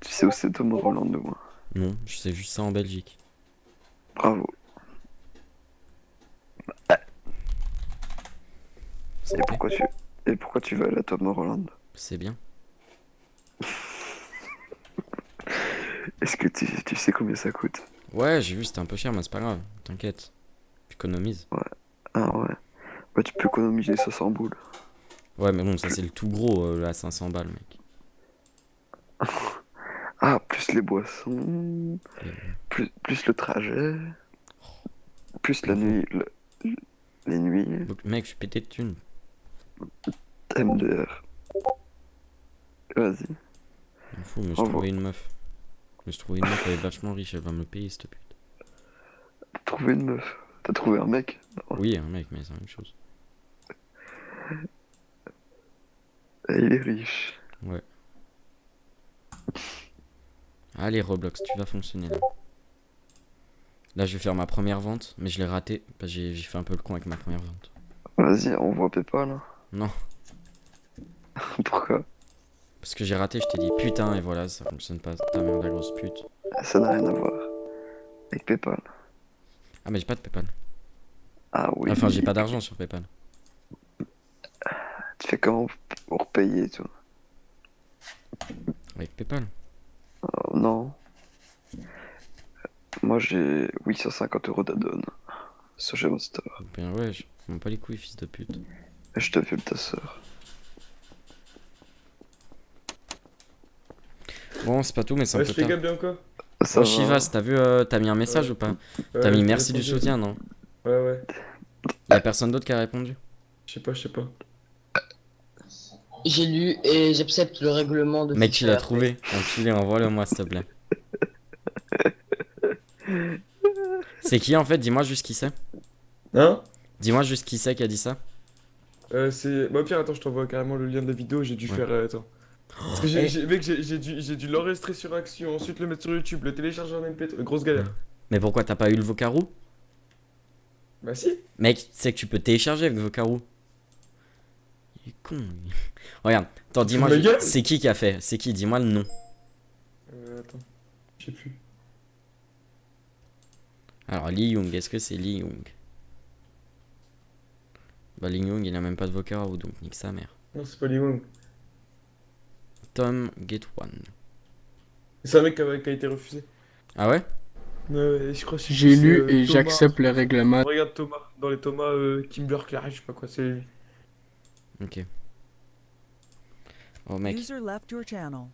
Tu sais où c'est Thomas Roland de moi? Non, je sais juste ça en Belgique. Bravo. Et pourquoi tu vas aller à Thomas Roland? C'est bien. Est-ce que tu sais combien ça coûte? Ouais, j'ai vu, c'était un peu cher, mais c'est pas grave. T'inquiète. J'économise. Ouais. Ah ouais. Bah tu peux économiser 500 boules. Ouais, mais bon, ça c'est le tout gros, à 500 balles, mec. Ah, plus les boissons, plus le trajet, plus la nuit, les nuits. Donc, mec, je suis pété de thunes. MDR. Vas-y. M'en fous, mais je trouvais une meuf. Mais je trouvais une meuf, elle est vachement riche, elle va me le payer, cette pute. T'as trouvé une meuf? T'as trouvé un mec? Non. Oui, un mec, mais c'est la même chose. Et il est riche. Ouais. Allez, Roblox, tu vas fonctionner là. Là, je vais faire ma première vente, mais je l'ai raté. Parce que j'ai fait un peu le con avec ma première vente. Vas-y, on voit PayPal. Hein. Non. Pourquoi? Parce que j'ai raté, je t'ai dit putain, et voilà, ça fonctionne pas. Ta merde, la grosse pute. Ça n'a rien à voir avec PayPal. Ah, mais j'ai pas de PayPal. Ah oui. Enfin, j'ai pas d'argent sur PayPal. Tu fais comment pour payer, toi? Avec PayPal? Non. Moi, j'ai 850 € d'addon sur Gemonster. Ben ouais, je m'en pas les couilles, fils de pute. Et je te viole ta soeur. Bon, c'est pas tout, mais c'est un peu tard. bien quoi? Oh, Chivas, t'as vu, t'as mis un message ou pas? T'as mis merci du soutien, non? Ouais. Y'a personne d'autre qui a répondu? Je sais pas. J'ai lu et j'accepte le règlement de... Mec, tu l'as trouvé. Enculé, envoie-le moi, s'il te plaît. C'est qui en fait? Dis-moi juste qui c'est. Hein? Dis-moi juste qui c'est qui a dit ça. C'est... Bah pire, attends, je t'envoie carrément le lien de la vidéo, j'ai dû faire... Attends. Parce que mec, j'ai dû l'enregistrer sur Action, ensuite le mettre sur YouTube, le télécharger en MP3, grosse galère. Mais pourquoi t'as pas eu le Vocaroo? Bah si. Mec, tu sais que tu peux télécharger avec Vocaroo. Il est con, lui. Regarde, attends, dis-moi, c'est qui a fait? C'est qui? Dis-moi le nom. Attends, je sais plus. Alors, Lee Young, est-ce que c'est Lee Young? Bah, Lee Young, il a même pas de Vocaroo, donc nique sa mère. Non, c'est pas Lee Young. Tom Get One. C'est un mec qui a été refusé. Ah ouais? Ouais, je crois que j'ai lu et j'accepte le règlement. Regarde Thomas, dans les Thomas Kimber Clary, je sais pas quoi, c'est lui. Ok. Oh mec. User left your channel.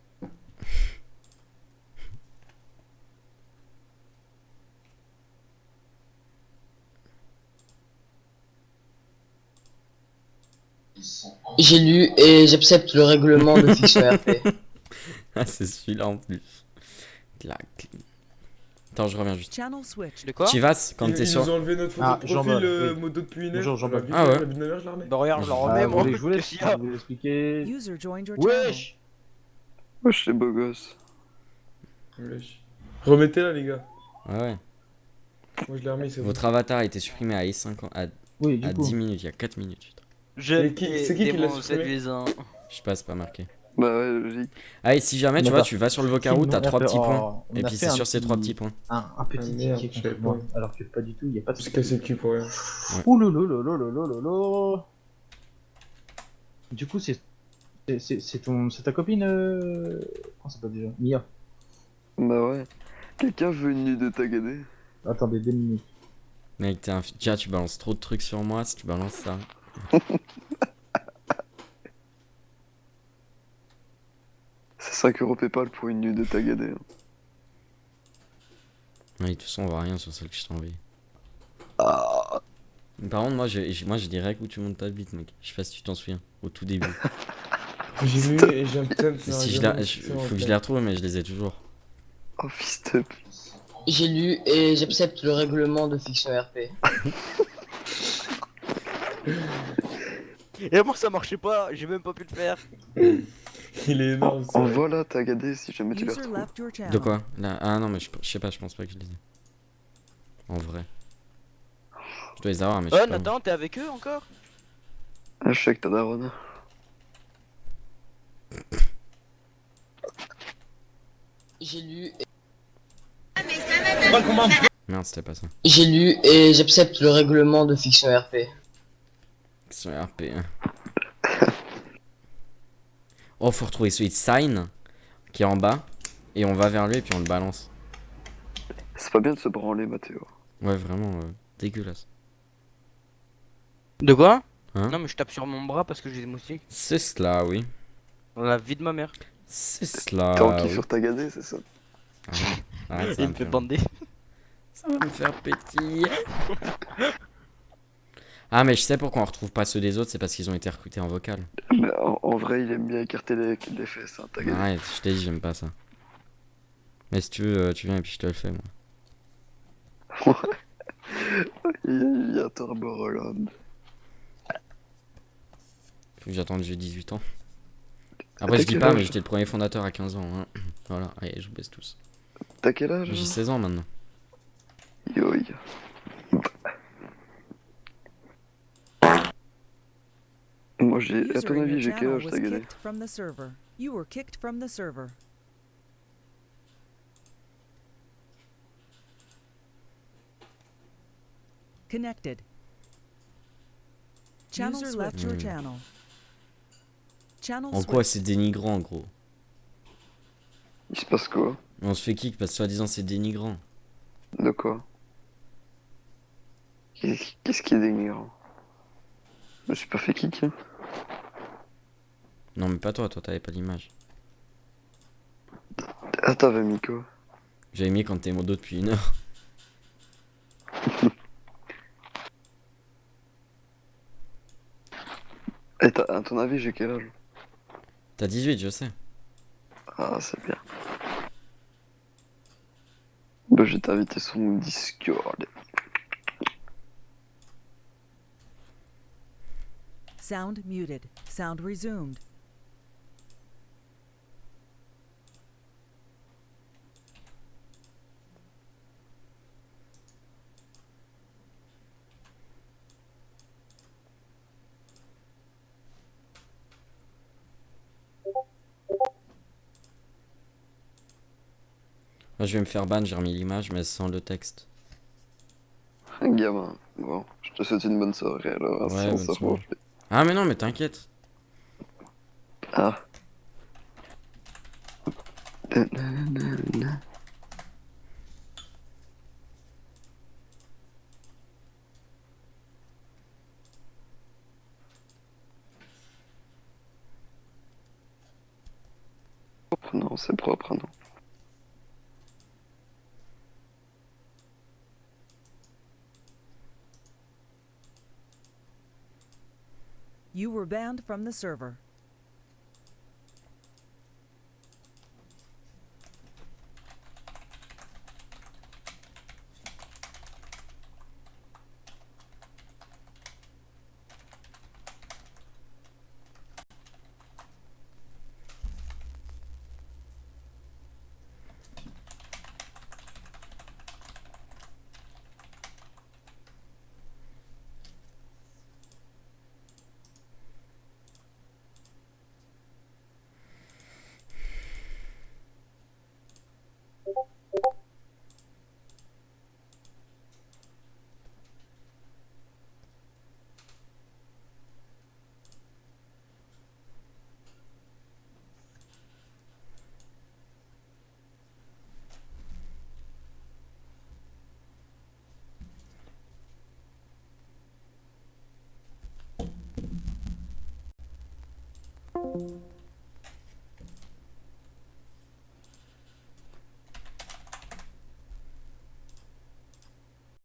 J'ai lu et j'accepte le règlement de fiction RP. Ah, c'est celui-là en plus. Clac. Attends, je reviens juste. Channel switch. De quoi? Chivas, quand t'es Ils sur. nous ont enlevé notre photo de profil, modo de plus une heure. Ah ouais? Bah regarde, je la remets moi. Je vous laisse expliquer. User joined your channel. Wesh! Wesh, c'est beau gosse. Remettez-la, les gars. Ouais. Moi, je l'ai remis, c'est bon. Votre avatar a été supprimé à 50 à 10 minutes, il y a 4 minutes. Putain. C'est qui l'a supprimé? Je sais pas, c'est pas marqué. Bah ouais, logique. Allez, si jamais tu vois, tu vas sur le Vocaroo, t'as 3 petits points. Et puis c'est sur ces 3 petits points. Un petit ticket contre moi. Alors que pas du tout, il y a pas de. C'est cassé le cul pour rien. Ouloulololololololo. Du coup, c'est ta copine. Comment ça s'appelle déjà? Mia. Bah ouais. Quelqu'un venu de Tagader? Attendez 2 minutes. Mec, déjà tu balances trop de trucs sur moi si tu balances ça. C'est 5€ PayPal pour une nuit de tagadé. Hein. Ouais, de toute façon, on voit rien sur celle que je t'ai envoyée. Ah. Par contre, moi, je dirais où tu montes ta bite, mec. Je sais pas si tu t'en souviens, au tout début. J'ai vu et j'ai un thème sur Si faut que je les retrouve, mais je les ai toujours. Oh, fils de... J'ai lu et j'accepte le règlement de fiction RP. Et moi ça marchait pas, j'ai même pas pu le faire. Il est énorme. Envoie-la tagadé si jamais tu les retrouves. De quoi là? Ah non, mais je sais pas, je pense pas que je les ai. En vrai. Je dois les avoir, mais je sais pas. Nathan, t'es avec eux encore? Ah, je sais que t'as daronne. J'ai lu et... Merde, c'était pas ça. J'ai lu et j'accepte le règlement de fiction RP. Fiction RP. Hein. Oh, faut retrouver celui de Sign qui est en bas. Et on va vers lui et puis on le balance. C'est pas bien de se branler, Mathéo. Ouais, vraiment dégueulasse. De quoi? Hein? Non, mais je tape sur mon bras parce que j'ai des moustiques. C'est cela, oui. Dans la vie de ma mère. C'est cela. T'es en kiff oui. sur tagadé, c'est ça? Arrête, Il me fait bander. Ça va me faire pétiller. Ah, mais je sais pourquoi on retrouve pas ceux des autres, c'est parce qu'ils ont été recrutés en vocal. Mais en vrai, il aime bien écarter les fesses, hein, tagadé. Arrête, je t'ai dit, j'aime pas ça. Mais si tu veux, tu viens et puis je te le fais, moi. Il y a Turbo Roland. Faut que j'attende, j'ai 18 ans. Après, je dis pas, mais j'étais le premier fondateur à 15 ans. Hein. Voilà, allez, je vous baisse tous. T'as quel âge? J'ai 16 ans maintenant. Yo. Moi, à ton avis, j'ai quel âge, tagadé? You were kicked from the server. Connected. User left your channel. Channel En quoi c'est dénigrant, gros? Il se passe quoi? On se fait kick parce que soi-disant c'est dénigrant. De quoi? Qu'est-ce qui est dénigrant? Je me suis pas fait kick. Hein. Non, mais pas toi, t'avais pas l'image. Ah, t'avais mis quoi? J'avais mis quand t'es mon dos depuis 1 heure. Et à ton avis, j'ai quel âge? T'as 18, je sais. Ah, c'est bien. Bah, je vais t'inviter sur mon Discord. Sound muted. Sound resumed. Moi, je vais me faire ban, j'ai remis l'image, mais sans le texte. Gamin, bon, je te souhaite une bonne soirée alors. Ouais, on bonne se soirée. revoit. Ah, mais non, mais t'inquiète. Ah. Propre, non, c'est propre, non. You were banned from the server.